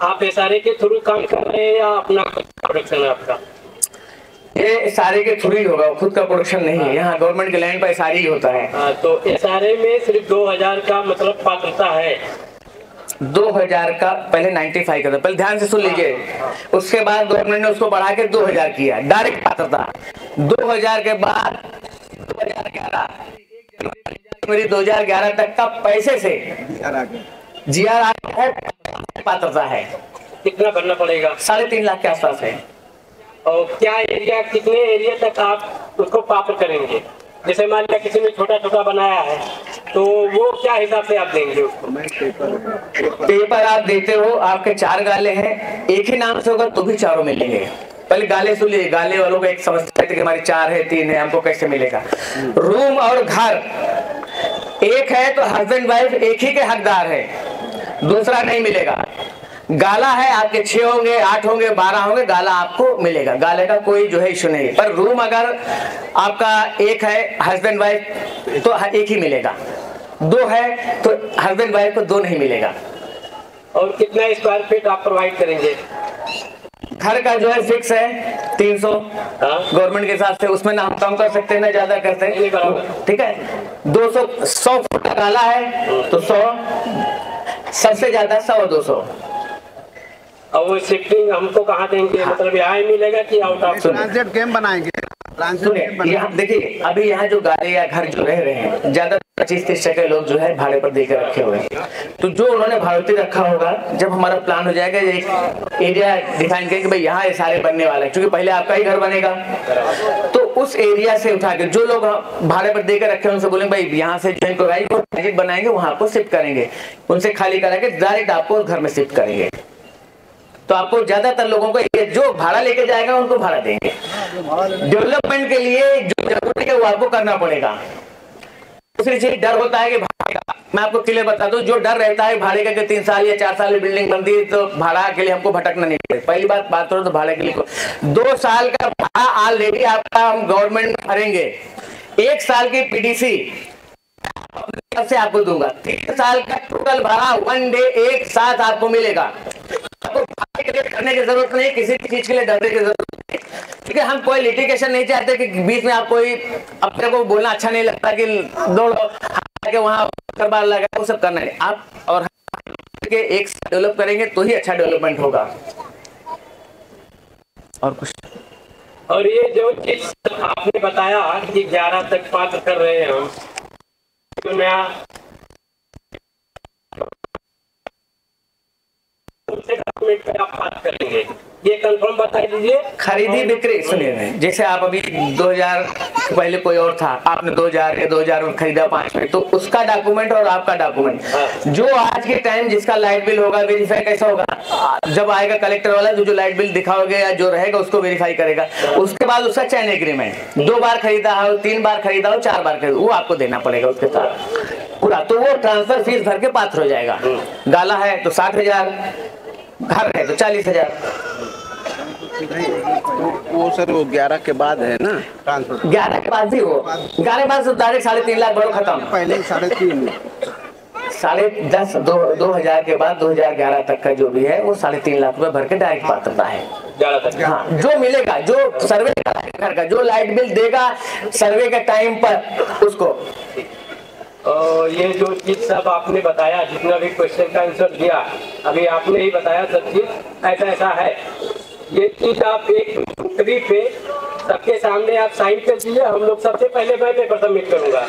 आप SRA के थ्रू काम कर रहे हैं या अपना प्रोडक्शन है आपका? ये SRA के थ्रू ही होगा, खुद का प्रोडक्शन नहीं है, यहाँ गवर्नमेंट के लैंड पर SRA ही होता है। तो SRA में सिर्फ 2000 का मतलब पात्रता है? 2000 का पहले 95 का था, पहले ध्यान से सुन लीजिए, उसके बाद गवर्नमेंट ने उसको बढ़ा के 2000 किया डायरेक्ट पात्रता। 2000 के बाद 2011 तक का पैसे से GR है, पात्रता है। कितना भरना पड़ेगा? 3.5 लाख के आसपास है। और क्या एरिया, कितने एरिया तक आप उसको पात्र करेंगे? जैसे मान लिया किसी ने छोटा छोटा बनाया है तो वो क्या हिसाब से आप देंगे उसको? पेपर आप देते हो, आपके 4 गाले हैं, एक ही नाम से होगा तो भी चारों मिलेंगे। पहले गाले सुन लीजिए, गाले वालों को एक समझते थे कि हमारी 4 है 3 है, हमको कैसे मिलेगा? रूम और घर एक है तो हस्बैंड वाइफ एक ही के हकदार है, दूसरा नहीं मिलेगा। गाला है, आपके 6 होंगे, 8 होंगे, 12 होंगे, गाला आपको मिलेगा, गाले का कोई जो है इशू नहीं। पर रूम अगर आपका एक है हस्बैंड वाइफ तो एक ही मिलेगा, 2 है तो हस्बैंड वाइफ को 2 नहीं मिलेगा। और कितना स्क्वायर फीट आप प्रोवाइड करेंगे? घर का जो है फिक्स है 300 गवर्नमेंट के हिसाब से, उसमें ना हम कम कर सकते ना ज्यादा कर सकते, ठीक है। 100 फुट का गाला है तो 100, सबसे ज्यादा 100-200। और वो शिफ्टिंग हमको कहाँ देंगे? मतलब यहाँ ही मिलेगा कि आउट ऑफ? ट्रांजिट कैंप बनाएंगे। यहाँ देखिए, अभी यहाँ जो गाड़ी या घर जो रह रहे हैं ज्यादा 25-30 टके लोग जो है भाड़े पर देकर रखे हुए हैं, तो जो उन्होंने भाड़े रखा होगा, जब हमारा प्लान हो जाएगा एक एरिया डिफाइन करें कि भाई यहाँ SRA बनने वाला है, क्योंकि पहले आपका ही घर बनेगा, तो उस एरिया से उठा के जो लोग भाड़े पर देकर रखे हैं उनसे बोलेंगे भाई यहाँ से जो बनाएंगे वहां आपको शिफ्ट करेंगे, उनसे खाली करा के डायरेक्ट आपको घर में शिफ्ट करेंगे। तो आपको ज्यादातर लोगों को जो भाड़ा लेके जाएगा उनको भाड़ा देंगे। डेवलपमेंट के लिए जो जरूरी है वो आपको करना पड़ेगा। दूसरी चीज डर होता है कि भाड़े का, मैं आपको क्लियर बता दूं, जो डर रहता है भाड़े का कि 3 साल या 4 साल में बिल्डिंग बनती है तो भाड़ा के लिए हमको भटकना नहीं पड़े। पहली बात करो तो भाड़े के लिए 2 साल का भाड़ा ऑलरेडी आपका हम गवर्नमेंट में भरेंगे, 1 साल की PDC से आपको दूंगा, 3 साल का टोटल भाड़ा 1 डे एक साथ आपको मिलेगा। आपको भाड़े के लिए करने की जरूरत नहीं, किसी चीज के लिए डरने की जरूरत नहीं, क्योंकि हम कोई लिटिगेशन नहीं चाहते कि बीच में आप कोई, अपने को बोलना अच्छा नहीं लगता कि दौड़ो के वहां करबार लगा, वो सब करना है। आप और के एक डेवलप करेंगे तो ही अच्छा डेवलपमेंट होगा। और कुछ? और ये जो चीज आपने बताया कि 11 तक पात्र कर रहे हैं हम, तो नया आप बात करेंगे, ये कंफर्म बता दीजिए। खरीदी बिक्री सुनिए, जैसे आप अभी 2000 पहले कोई और था, आपने 2000 या 2000 में खरीदा 5 में, तो उसका डॉक्यूमेंट और आपका डॉक्यूमेंट जो आज के टाइम जिसका लाइट बिल होगा वेरीफाई कैसा होगा, जब आएगा कलेक्टर वाला जो लाइट बिल दिखाओगे या जो रहेगा उसको वेरीफाई करेगा, उसके बाद उसका चैन एग्रीमेंट 2 बार खरीदा हो, 3 बार खरीदा हो, 4 बार खरीदा, वो आपको देना पड़ेगा उसके साथ पूरा, तो वो ट्रांसफर फीस भर के पात्र हो जाएगा। गाला है तो 60,000, घर है तो 40,000। वो सर वो 11 के बाद है ना ट्रांसफर? 11 के बाद भी हो, 11 के बाद डायरेक्ट 3.5 लाख बड़ो खत्म। पहले 3.5 10.5 2000 के बाद 2011 तक का जो भी है वो 3.5 लाख रुपए भर के डायरेक्ट पात्रता है। हाँ, जो मिलेगा, जो सर्वे घर का जो लाइट बिल देगा सर्वे के टाइम पर उसको। ये जो चीज सब आपने बताया, जितना भी क्वेश्चन का आंसर दिया, अभी आपने ही बताया सब चीज ऐसा ऐसा है, ये चीज आप एक नोटरी पे सबके सामने आप साइन कर दीजिए। हम लोग सबसे पहले मैं पेपर सबमिट करूंगा,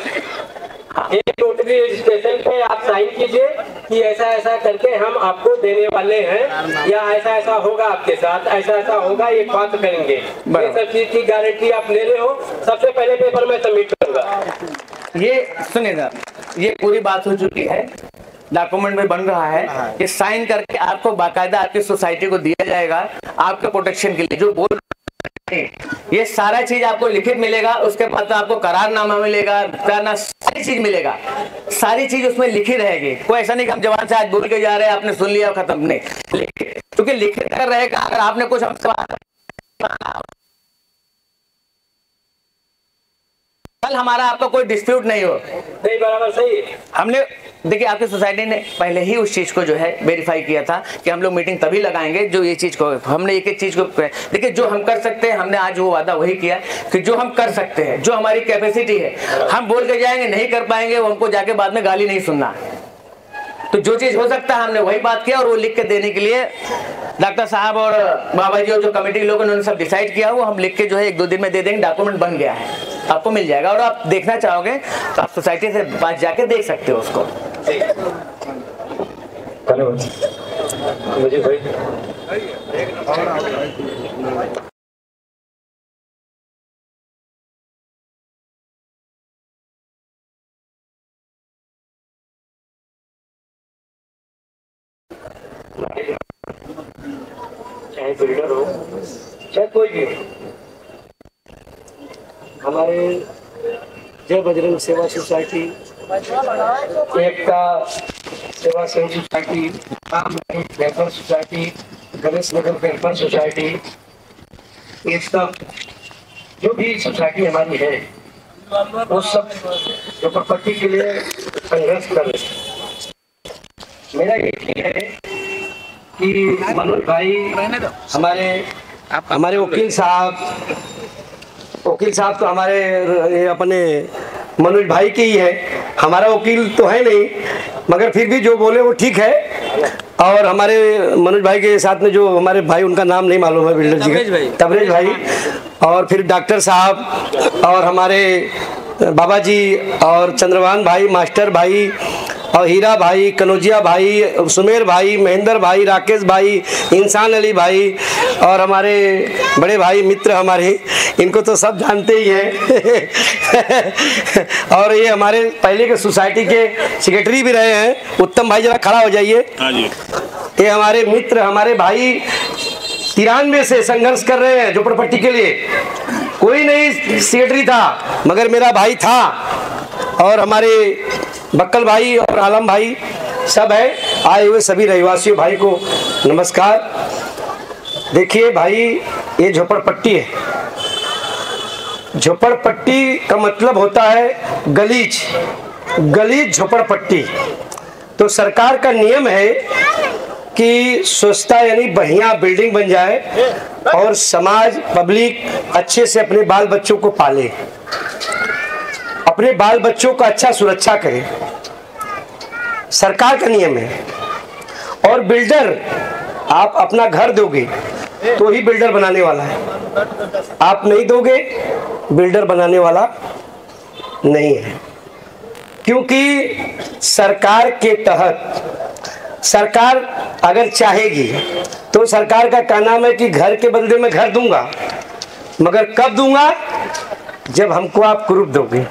एक नोटरी रजिस्ट्रेशन पे आप साइन कीजिए कि ऐसा ऐसा करके हम आपको देने वाले हैं, या ऐसा ऐसा होगा आपके साथ, ऐसा ऐसा होगा, ये बात करेंगे। ये सब चीज की गारंटी आप ले रहे हो, सबसे पहले पेपर में सबमिट करूंगा। ये सुनिए ना, ये पूरी बात हो चुकी है, डॉक्यूमेंट में बन रहा है कि साइन करके आपको बाकायदा आपकी सोसाइटी को दिया जाएगा आपके प्रोटेक्शन के लिए। जो बोल ये सारा चीज आपको लिखित मिलेगा, उसके बाद आपको करारनामा मिलेगा, सारी चीज मिलेगा, सारी चीज उसमें लिखी रहेगी। कोई ऐसा नहीं कि हम जवान से आज बोल के जा रहे हैं आपने सुन लिया खत्म, नहीं, क्योंकि लिखित अगर रहेगा, अगर आपने कुछ कल हमारा आपका कोई डिस्प्यूट नहीं हो, नहीं बराबर सही है। हमने देखिए आपकी सोसाइटी ने पहले ही उस चीज को जो है वेरीफाई किया था कि हम लोग मीटिंग तभी लगाएंगे जो ये चीज को हमने एक एक चीज को देखिए जो हम कर सकते हैं, हमने आज वो वादा वही किया कि जो हम कर सकते हैं, जो हमारी कैपेसिटी है, हम बोल के जाएंगे नहीं कर पाएंगे वो हमको जाके बाद में गाली नहीं सुनना। तो जो चीज हो सकता है हमने वही बात किया, और वो लिख के देने के लिए डॉक्टर साहब और बाबा जी और जो कमेटी लोग उन्होंने सब डिसाइड किया, वो हम लिख के जो है 1-2 दिन में दे देंगे। डॉक्यूमेंट बन गया है, आपको मिल जाएगा, और आप देखना चाहोगे तो आप सोसाइटी से पास जाके देख सकते हो उसको। मुझे भाई चाहे बिल्डर हो चाहे कोई भी हो, हमारे जय बजरंग सेवा सोसाइटी, एकता सेवा संघ society, welfare society, Ganesh Nagar welfare society, ये सब जो भी सोसाइटी हमारी है वो सब जो प्रॉपर्टी के लिए संघर्ष कर रहे हैं। मेरा ये है कि मनोज भाई हमारे वकील साहब तो हमारे ये अपने मनोज भाई के ही है, हमारा वकील तो है नहीं, मगर फिर भी जो बोले वो ठीक है। और हमारे मनोज भाई के साथ में जो हमारे भाई, उनका नाम नहीं मालूम है, बिल्डर जी, तबरेज भाई, और फिर डॉक्टर साहब और हमारे बाबा जी और चंद्रभान भाई, मास्टर भाई और हीरा भाई, कनौजिया भाई, सुमेर भाई, महेंद्र भाई, राकेश भाई, इंसान अली भाई और हमारे बड़े भाई मित्र हमारे, इनको तो सब जानते ही हैं और ये हमारे पहले के सोसाइटी के सेक्रेटरी भी रहे हैं। उत्तम भाई जरा खड़ा हो जाइए। ये हमारे मित्र, हमारे भाई 93 से संघर्ष कर रहे हैं झोपड़पट्टी के लिए। कोई नहीं सेक्रेटरी था मगर मेरा भाई था, और हमारे बक्कल भाई और आलम भाई सब है। आए हुए सभी रहवासियों भाई को नमस्कार। देखिए भाई, ये झोपड़पट्टी है। झोपड़पट्टी का मतलब होता है गलीच, गलीच झोपड़पट्टी। तो सरकार का नियम है कि स्वच्छता यानी बढ़िया बिल्डिंग बन जाए और समाज पब्लिक अच्छे से अपने बाल बच्चों को पाले, अपने बाल बच्चों का अच्छा सुरक्षा करे, सरकार का नियम है। और बिल्डर, आप अपना घर दोगे तो ही बिल्डर बनाने वाला है, आप नहीं दोगे बिल्डर बनाने वाला नहीं है। क्योंकि सरकार के तहत सरकार अगर चाहेगी तो सरकार का कहना है कि घर के बदले में घर दूंगा, मगर कब दूंगा? जब हमको आप कुरूप दोगे।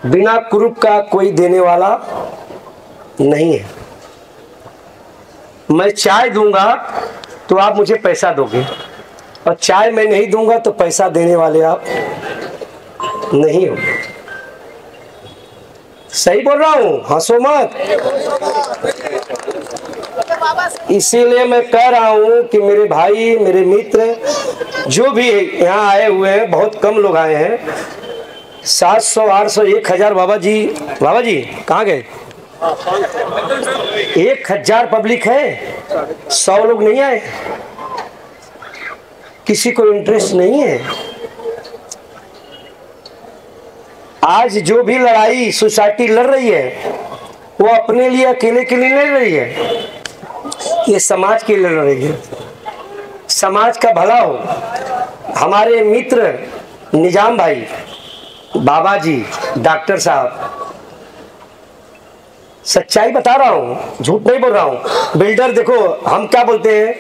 बिना कुरूप का कोई देने वाला नहीं है। मैं चाय दूंगा तो आप मुझे पैसा दोगे, और चाय मैं नहीं दूंगा तो पैसा देने वाले आप नहीं हो। सही बोल रहा हूं, हंसो मत। इसीलिए मैं कह रहा हूं कि मेरे भाई, मेरे मित्र जो भी यहाँ आए हुए हैं, बहुत कम लोग आए हैं, 700, 800, 1000 बाबा जी कहाँ गए? 1000 पब्लिक है, 100 लोग नहीं आए। किसी को इंटरेस्ट नहीं है। आज जो भी लड़ाई सोसाइटी लड़ रही है वो अपने लिए, अकेले के लिए नहीं लड़ रही है, ये समाज के लिए लड़ रही है। समाज का भला हो। हमारे मित्र निजाम भाई, बाबा जी, डॉक्टर साहब, सच्चाई बता रहा हूँ, झूठ नहीं बोल रहा हूँ। बिल्डर देखो, हम क्या बोलते हैं,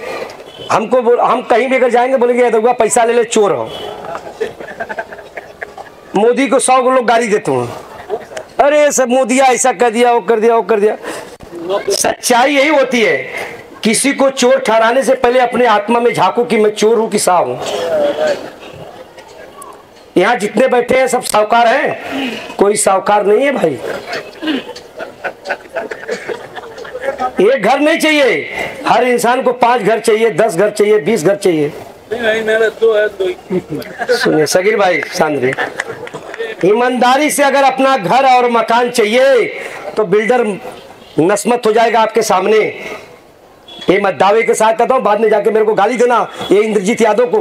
हम कहीं भी अगर जाएंगे बोलेंगे पैसा ले ले, चोर हो। मोदी को 100 लोग गाली देते हैं, अरे सब मोदी ऐसा कर दिया, वो कर दिया, वो कर दिया। सच्चाई यही होती है, किसी को चोर ठहराने से पहले अपने आत्मा में झांको कि मैं चोर हूं कि साहब हूं। यहाँ जितने बैठे हैं सब साहूकार हैं, कोई साहूकार नहीं है भाई। एक घर नहीं चाहिए, हर इंसान को 5 घर चाहिए, 10 घर चाहिए, 20 घर चाहिए। सुनिए सगीर भाई, शांत, ईमानदारी से अगर अपना घर और मकान चाहिए तो बिल्डर नस्मत हो जाएगा आपके सामने। ये मैं दावे के साथ कहता हूं, बाद में जाके मेरे को गाली देना ये इंद्रजीत यादव को।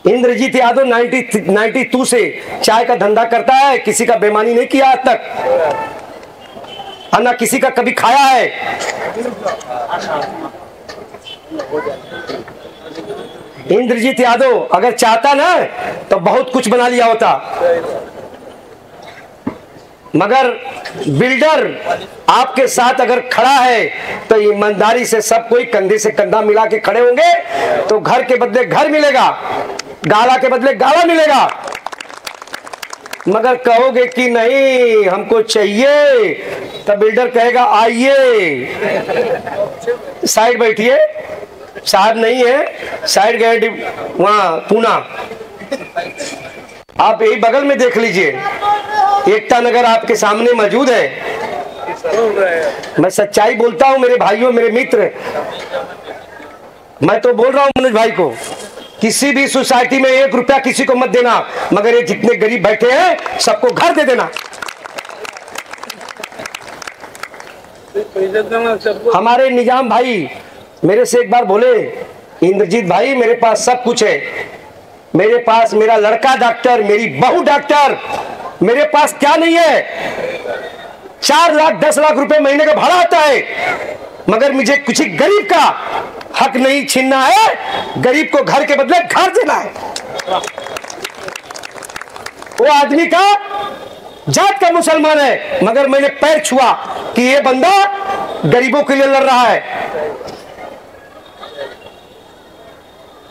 इंद्रजीत यादव 92 से चाय का धंधा करता है, किसी का बेईमानी नहीं किया आज तक, और ना किसी का कभी खाया है। इंद्रजीत यादव अगर चाहता ना तो बहुत कुछ बना लिया होता, मगर बिल्डर आपके साथ अगर खड़ा है तो ईमानदारी से सब कोई कंधे से कंधा मिला के खड़े होंगे तो घर के बदले घर मिलेगा, गाला के बदले गाला मिलेगा। मगर कहोगे कि नहीं हमको चाहिए, तो बिल्डर कहेगा आइए साइड बैठिए, साहब नहीं है, साइड गए वहां पूना, आप यही बगल में देख लीजिए, एकता नगर आपके सामने मौजूद है। मैं सच्चाई बोलता हूं मेरे भाइयों, मेरे मित्र, मैं तो बोल रहा हूं मनोज भाई को, किसी भी सोसाइटी में 1 रुपया किसी को मत देना, मगर ये जितने गरीब बैठे हैं सबको घर दे देना। हमारे निजाम भाई मेरे से एक बार बोले, इंद्रजीत भाई मेरे पास सब कुछ है, मेरे पास मेरा लड़का डॉक्टर, मेरी बहू डॉक्टर, मेरे पास क्या नहीं है, 4 लाख 10 लाख रुपए महीने का भाड़ा आता है, मगर मुझे कुछ गरीब का हक नहीं छीनना है, गरीब को घर के बदले घर देना है। वो आदमी का जात का मुसलमान है, मगर मैंने पैर छुआ कि ये बंदा गरीबों के लिए लड़ रहा है।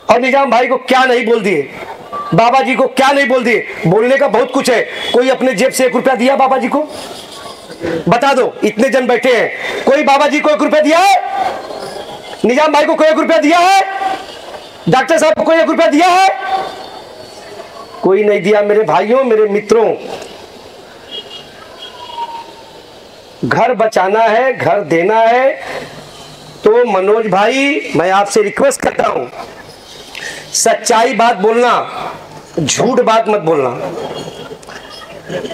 और निजाम भाई को क्या नहीं बोल दिए, बाबा जी को क्या नहीं बोल दिए, बोलने का बहुत कुछ है। कोई अपने जेब से 1 रुपया दिया बाबा जी को? बता दो, इतने जन बैठे हैं, कोई बाबा जी को 1 रुपया दिया है? निजाम भाई को कोई 1 रुपया दिया है? डॉक्टर साहब को कोई 1 रुपया दिया है? कोई नहीं दिया। मेरे भाइयों, मेरे मित्रों, घर बचाना है, घर देना है, तो मनोज भाई मैं आपसे रिक्वेस्ट करता हूं, सच्चाई बात बोलना, झूठ बात मत बोलना।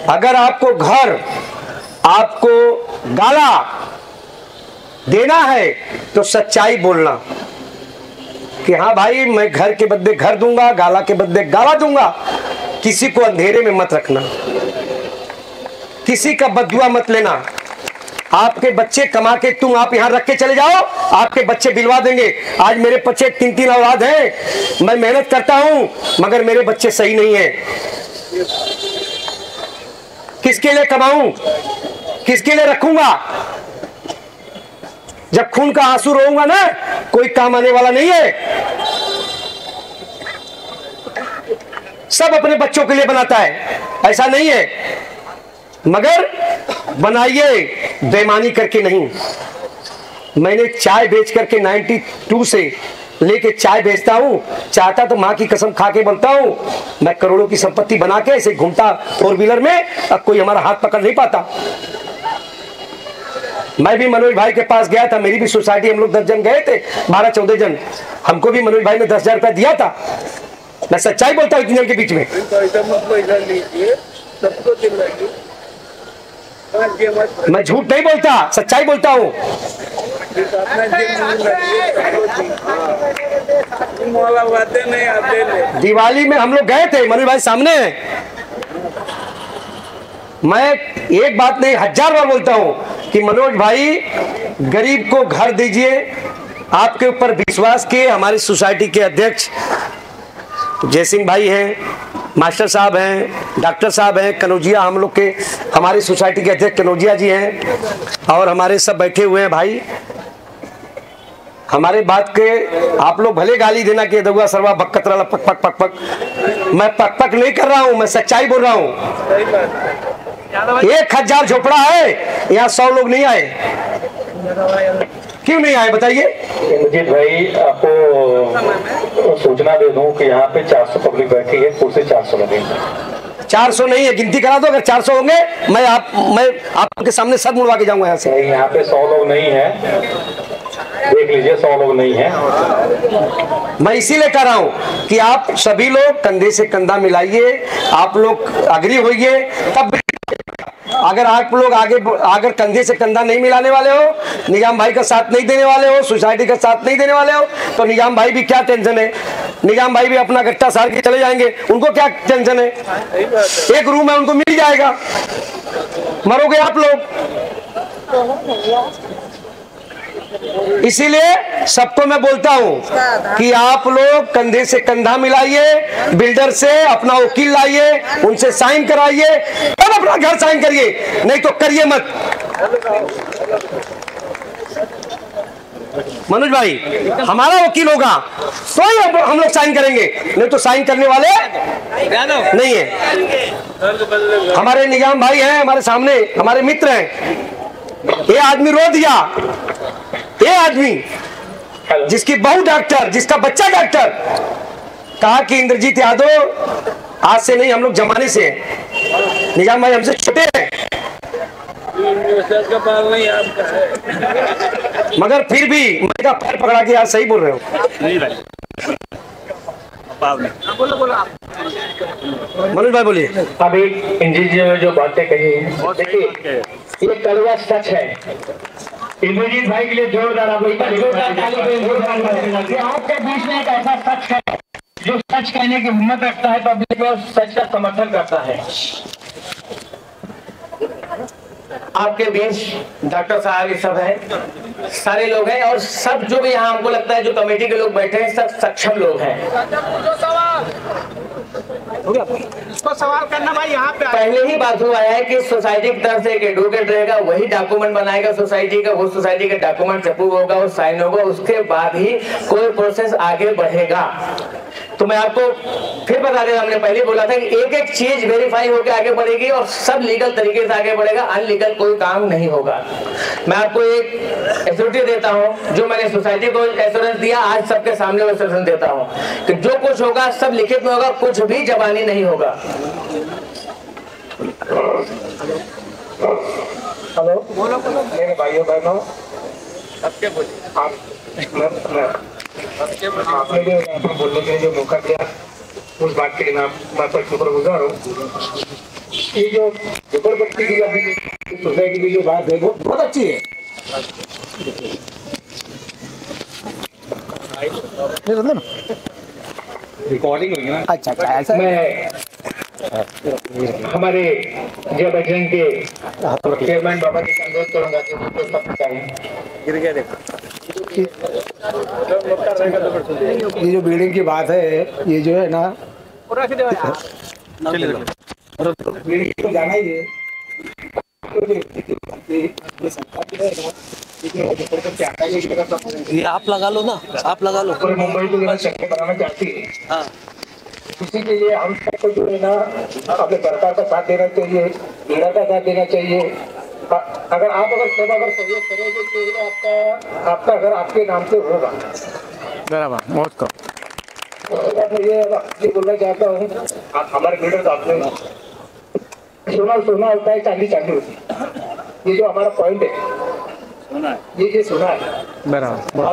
अगर आपको घर, आपको गाला देना है तो सच्चाई बोलना कि हाँ भाई मैं घर के बदले घर दूंगा, गाला के बदले गाला दूंगा। किसी को अंधेरे में मत रखना, किसी का बददुआ मत लेना। आपके बच्चे कमा के तुम आप यहां रख के चले जाओ, आपके बच्चे बिलवा देंगे। आज मेरे बच्चे 3-3 औलाद हैं, मैं मेहनत करता हूं, मगर मेरे बच्चे सही नहीं है। किसके लिए कमाऊं, किसके लिए रखूंगा? जब खून का आंसू रोऊंगा ना, कोई काम आने वाला नहीं है। सब अपने बच्चों के लिए बनाता है, ऐसा नहीं है, मगर बनाइए बेईमानी करके नहीं। मैंने चाय बेच करके 92 से लेके चाय बेचता हूं, चाहता तो मां की कसम खा के बोलता हूं, मैं करोड़ों की संपत्ति बना के ऐसे घूमता 4 व्हीलर में, अब कोई हमारा हाथ पकड़ नहीं पाता। मैं भी मनोज भाई के पास गया था, मेरी भी सोसाइटी, हम लोग 10 जन गए थे, 12-14 जन, हमको भी मनोज भाई ने 10,000 रुपया दिया था। मैं सच्चाई बोलता हूँ इतने जन के बीच में। मैं झूठ नहीं बोलता, सच्चाई बोलता हूँ। दिवाली में हम लोग गए थे, मनोज भाई सामने है, मैं एक बात नहीं 1000 बार बोलता हूँ कि मनोज भाई गरीब को घर दीजिए। आपके ऊपर विश्वास किए हमारी सोसाइटी के अध्यक्ष जय सिंह भाई हैं, मास्टर साहब हैं, डॉक्टर साहब हैं, कनौजिया हम लोग के, हमारी सोसाइटी के अध्यक्ष कनौजिया जी हैं, और हमारे सब बैठे हुए हैं भाई। हमारे बात के आप लोग भले गाली देना कि दउआ सरवा बक्कतरा पक पक पक पक, मैं पक पक नहीं कर रहा हूं, मैं सच्चाई बोल रहा हूं। 1000 झोपड़ा है, यहाँ 100 लोग नहीं आए। क्यों नहीं आए बताइए? इंद्रजीत भाई, आपको सूचना दे दूं कि यहाँ पे 400 पब्लिक बैठी है, कुर्सी 400 लगेंगे। 400 नहीं है, गिनती करा दो। अगर 400 होंगे मैं आपके सामने सर मुड़वा के जाऊंगा यहाँ से। यहाँ पे 100 लोग नहीं है, देख लीजिए 100 लोग नहीं है। मैं इसीलिए कह रहा हूं कि आप सभी लोग कंधे से कंधा मिलाइए, आप लोग अग्री होइए, तब अगर आप लोग अगर कंधे से कंधा नहीं मिलाने वाले हो, निजाम भाई का साथ नहीं देने वाले हो, सोसाइटी का साथ नहीं देने वाले हो, तो निजाम भाई भी क्या टेंशन है? निजाम भाई भी अपना गट्टा सार के चले जाएंगे, उनको क्या टेंशन है? एक रूम है, उनको मिल जाएगा, मरोगे आप लोग। इसीलिए सबको मैं बोलता हूं कि आप लोग कंधे से कंधा मिलाइए, बिल्डर से अपना वकील लाइए, उनसे साइन कराइए, तब अपना घर साइन करिए, नहीं तो करिए मत। मनोज भाई हमारा वकील होगा तो ही हम लोग साइन करेंगे, नहीं तो साइन करने वाले नहीं है। हमारे निजाम भाई हैं, हमारे सामने हमारे मित्र हैं। ये आदमी रो दिया, ये आदमी जिसकी बहू डॉक्टर, जिसका बच्चा डॉक्टर, कहा कि इंद्रजीत यादव आज से नहीं, हम लोग जमाने से हैं, निजाम भाई हमसे छोटे हैं, मगर फिर भी मैं पैर पकड़ा के आज सही बोल रहे हो। मनोज भाई बोलिए। अभी इंद्रजीत ने जो बातें कही है, देखिए ये कड़वा सच है। इंद्रजीत भाई के लिए जोरदार आपके बीच में एक ऐसा सच है जो सच कहने की हिम्मत रखता है, पब्लिक में सच का समर्थन करता है। आपके बीच डॉक्टर साहब ये सब हैं, सारे लोग हैं, और सब जो भी यहाँ हमको लगता है जो कमेटी के लोग बैठे हैं सब सक्षम लोग हैं। इसको सवाल करना भाई यहाँ पे पहले ही बात हुआ है कि सोसाइटी की तरफ से एक एडवोकेट रहेगा, वही डॉक्यूमेंट बनाएगा सोसाइटी का, वो सोसाइटी का डॉक्यूमेंट अप्रूव होगा, वो साइन होगा, उसके बाद ही कोई प्रोसेस आगे बढ़ेगा। तो मैं आपको फिर बता दें, हमने पहले बोला था कि एक एक चीज वेरीफाई होकर आगे बढ़ेगी और सब लीगल तरीके से आगे बढ़ेगा, अनलीगल कोई काम नहीं होगा। मैं आपको एक एश्योरिटी देता हूं, जो मैंने सोसाइटी को एश्योरेंस दिया, आज सबके सामने एश्योरेंस देता हूं कि जो कुछ होगा सब लिखित में होगा, कुछ भी जबानी नहीं होगा। हेलो, मेरे भाइयों बहनों, आपने जो बोलने के लिए जो मौका दिया, उस बात के लिए मैं पर शुक्रगुजार हूँ। ये जो झोपड़पट्टी की सोसाइटी की जो बात है वो बहुत अच्छी है। रिकॉर्डिंग हुई ना? अच्छा, ऐसा मैं हमारे जय बजरंग के चेयरमैन बाबा जी का अनुरोध करूंगा कि उनको सब गिर गया। देखो ये जो बिल्डिंग की बात है, ये जो है ना जाना ही है, ये आप लगा लो ना, आप लगा लो। पूरे मुंबई को जो है शक्ति बनाना चाहती है। हाँ, इसी के लिए हम सबको जो है ना अपने सरकार का साथ देना चाहिए, लीडर का साथ देना चाहिए। अगर सहयोग करोगे तो आपका घर आपके नाम से होगा। बराबर, बहुत कम। ये बोलना चाहता हूँ, हमारे लीडर साहब ने सोना होता है, चांदी होती है। ये जो हमारा पॉइंट है, ये सुना है बराबर।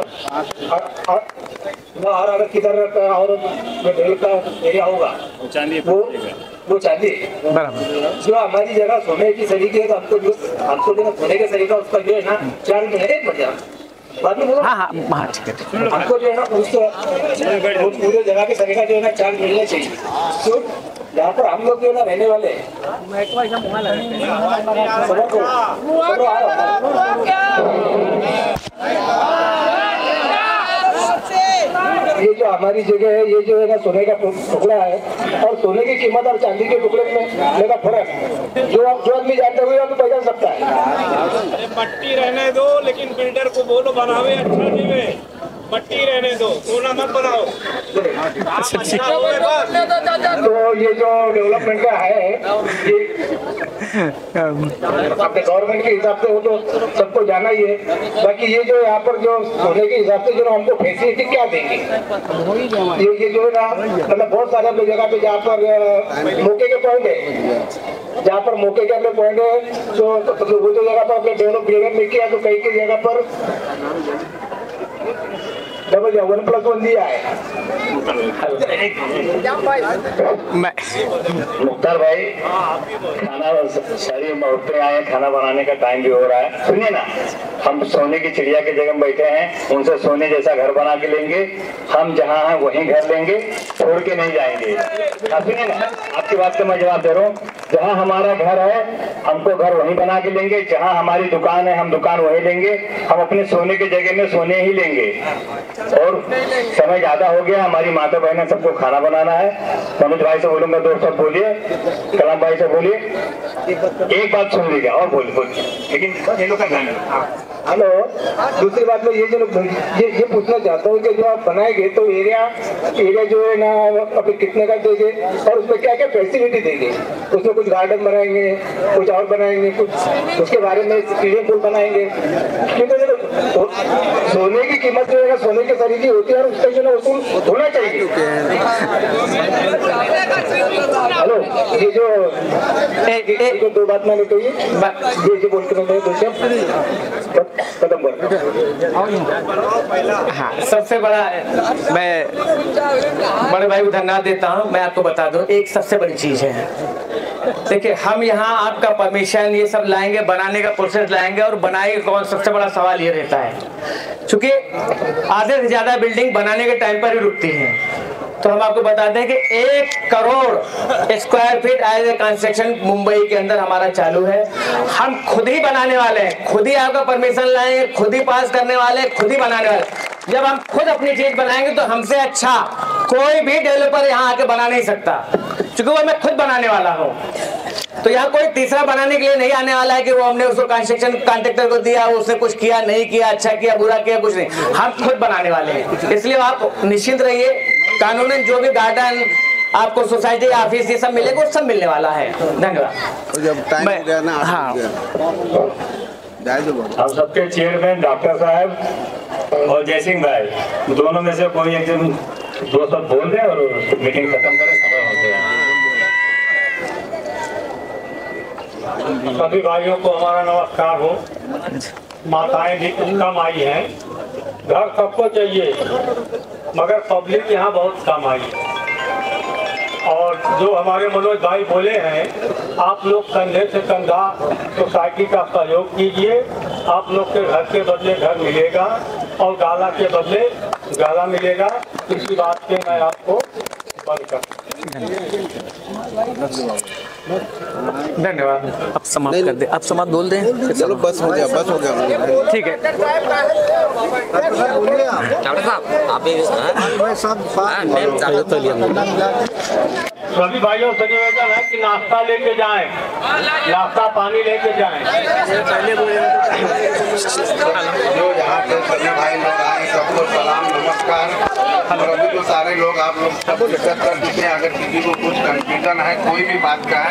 और अगर किधर और एरिया होगा वो चांदी बराबर। जो हमारी जगह सोने की सही है, तो हमको जो सोने के सही का उसका जो है ना 4 महीने बढ़ जाए। बाकी बोलो। हाँ, ठीक है। हमको जो है ना उस पूरे जगह के सही का जो है ना 4 मिलने चाहिए। तो जहाँ पर हम लोग जो है ना रहने वाले ये जो हमारी जगह है, ये जो है ना सोने का टुकड़ा है, और सोने की कीमत और चांदी के टुकड़े में का फर्क जो आदमी जानते हुए तो पहचान सकता है। पट्टी रहने दो, लेकिन बिल्डर को बोलो बनावे अच्छा जीवे। मट्टी रहने दो, सोना मत बनाओ। तो ये जो डेवलपमेंट का है ये अपने गवर्नमेंट के हिसाब से वो तो सबको जाना ही है। बाकी ये जो यहाँ पर जो सोने के हिसाब से जो हमको फैसिलिटी क्या देंगे, ये जो है ना मतलब बहुत सारे अपने जगह पे जहाँ पर मौके के पॉइंट है, जहाँ पर मौके के अपने पॉइंट है तो वो जो जगह पर अपने डेवलप नहीं किया तो कई कई जगह पर डबल 1+1 दिया है। मुख्तार भाई, खाना सारी औरतें आए, खाना बनाने का टाइम भी हो रहा है। सुनिए ना, हम सोने की चिड़िया की जगह बैठे हैं, उनसे सोने जैसा घर बना के लेंगे। हम जहाँ हैं वहीं घर लेंगे, छोड़ के नहीं जाएंगे। आप सुनिए ना, आपकी बात का मैं जवाब दे रहा हूँ। जहाँ हमारा घर है हमको घर वहीं बना के लेंगे, जहाँ हमारी दुकान है हम दुकान वहीं लेंगे। हम अपने सोने की जगह में सोने ही लेंगे। और समय ज्यादा हो गया, हमारी माता बहनें सबको खाना बनाना है। मनोज भाई से बोलूंगा, दोस्त सब बोलिए, कलाम भाई से बोलिए, एक बात सुन लीजिए और बोलिए, लेकिन ये लोग का ध्यान। हेलो, दूसरी बात में ये ये पूछना चाहता हूँ कि जो आप बनाएंगे तो एरिया जो है ना अभी कितने का देंगे और उसमें क्या क्या फैसिलिटी देंगे? उसमें कुछ गार्डन बनाएंगे, कुछ और बनाएंगे, कुछ उसके बारे में स्विमिंग पूल बनाएंगे, क्योंकि सोने की कीमत जो है सोने के तरीके होती है और उसका जो है वसूल होना चाहिए। हेलो, ये जो दो बात मैंने कही ये बोल के खत्म कर। हाँ, सबसे बड़ा मैं बड़े भाई को धन्यवाद देता हूँ। मैं आपको बता दूं, एक सबसे बड़ी चीज है, देखिए हम यहाँ आपका परमिशन ये सब लाएंगे, बनाने का प्रोसेस लाएंगे और बनाएंगे कौन? सबसे बड़ा सवाल ये रहता है, क्योंकि आधे से ज्यादा बिल्डिंग बनाने के टाइम पर ही रुकती है। तो हम आपको बताते हैं कि 1 crore square feet as a construction Mumbai के अंदर हमारा चालू है। हम खुद ही बनाने वाले हैं, खुद ही आपका परमिशन लाएंगे, खुद ही पास करने वाले, खुद ही बनाने वाले। जब हम खुद अपनी चीज बनाएंगे तो हमसे अच्छा कोई भी डेवलपर यहाँ आके बना नहीं सकता, क्योंकि वो मैं खुद बनाने वाला हूँ। तो यहाँ कोई तीसरा बनाने के लिए नहीं आने वाला है कि वो हमने उसको कंस्ट्रक्शन कॉन्ट्रैक्टर को दिया, उसने कुछ किया नहीं किया, अच्छा किया बुरा किया, कुछ नहीं। हम खुद बनाने वाले हैं, इसलिए आप निश्चिंत रहिए। कानूनन जो भी गार्डन आपको सोसाइटी ऑफिस ये सब मिलेगा, वो सब मिलने वाला है। धन्यवाद। हाँ, हम सबके चेयरमैन डॉक्टर साहब और जयसिंह भाई दोनों में से कोई एक दिन दो सब बोल दें और मीटिंग खत्म करें, समय हो गया। सभी भाइयों को हमारा नमस्कार हो। माताएं भी कुछ कम आई हैं, घर सबको चाहिए मगर पब्लिक यहाँ बहुत कम आई है। और जो हमारे मनोज भाई बोले हैं, आप लोग कंधे से कंधा सोसाइटी का सहयोग कीजिए। आप लोग के घर के बदले घर मिलेगा और गाला के बदले गाला मिलेगा। इसी बात पे मैं आपको बंद कर। धन्यवाद। अब समाप्त कर दे, अब समाप्त बोल दें। चलो बस हो गया, बस हो गया, ठीक है। डॉक्टर साहब आप सभी भाइयों से निवेदन है कि नाश्ता लेके जाएं, नाश्ता पानी लेके जाएं। जो यहाँ पे सभी भाई लोग आए सबको सलाम नमस्कार। और अभी तो सारे लोग आप लोग सब शिरकत कर चुके हैं। अगर किसी को कुछ कंफ्यूजन है कोई भी बात का है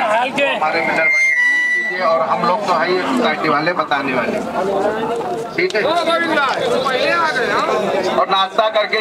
हमारे मिनर भाई कीजिए, और हम लोग तो है सोसाइटी वाले बताने वाले, ठीक है। और नाश्ता करके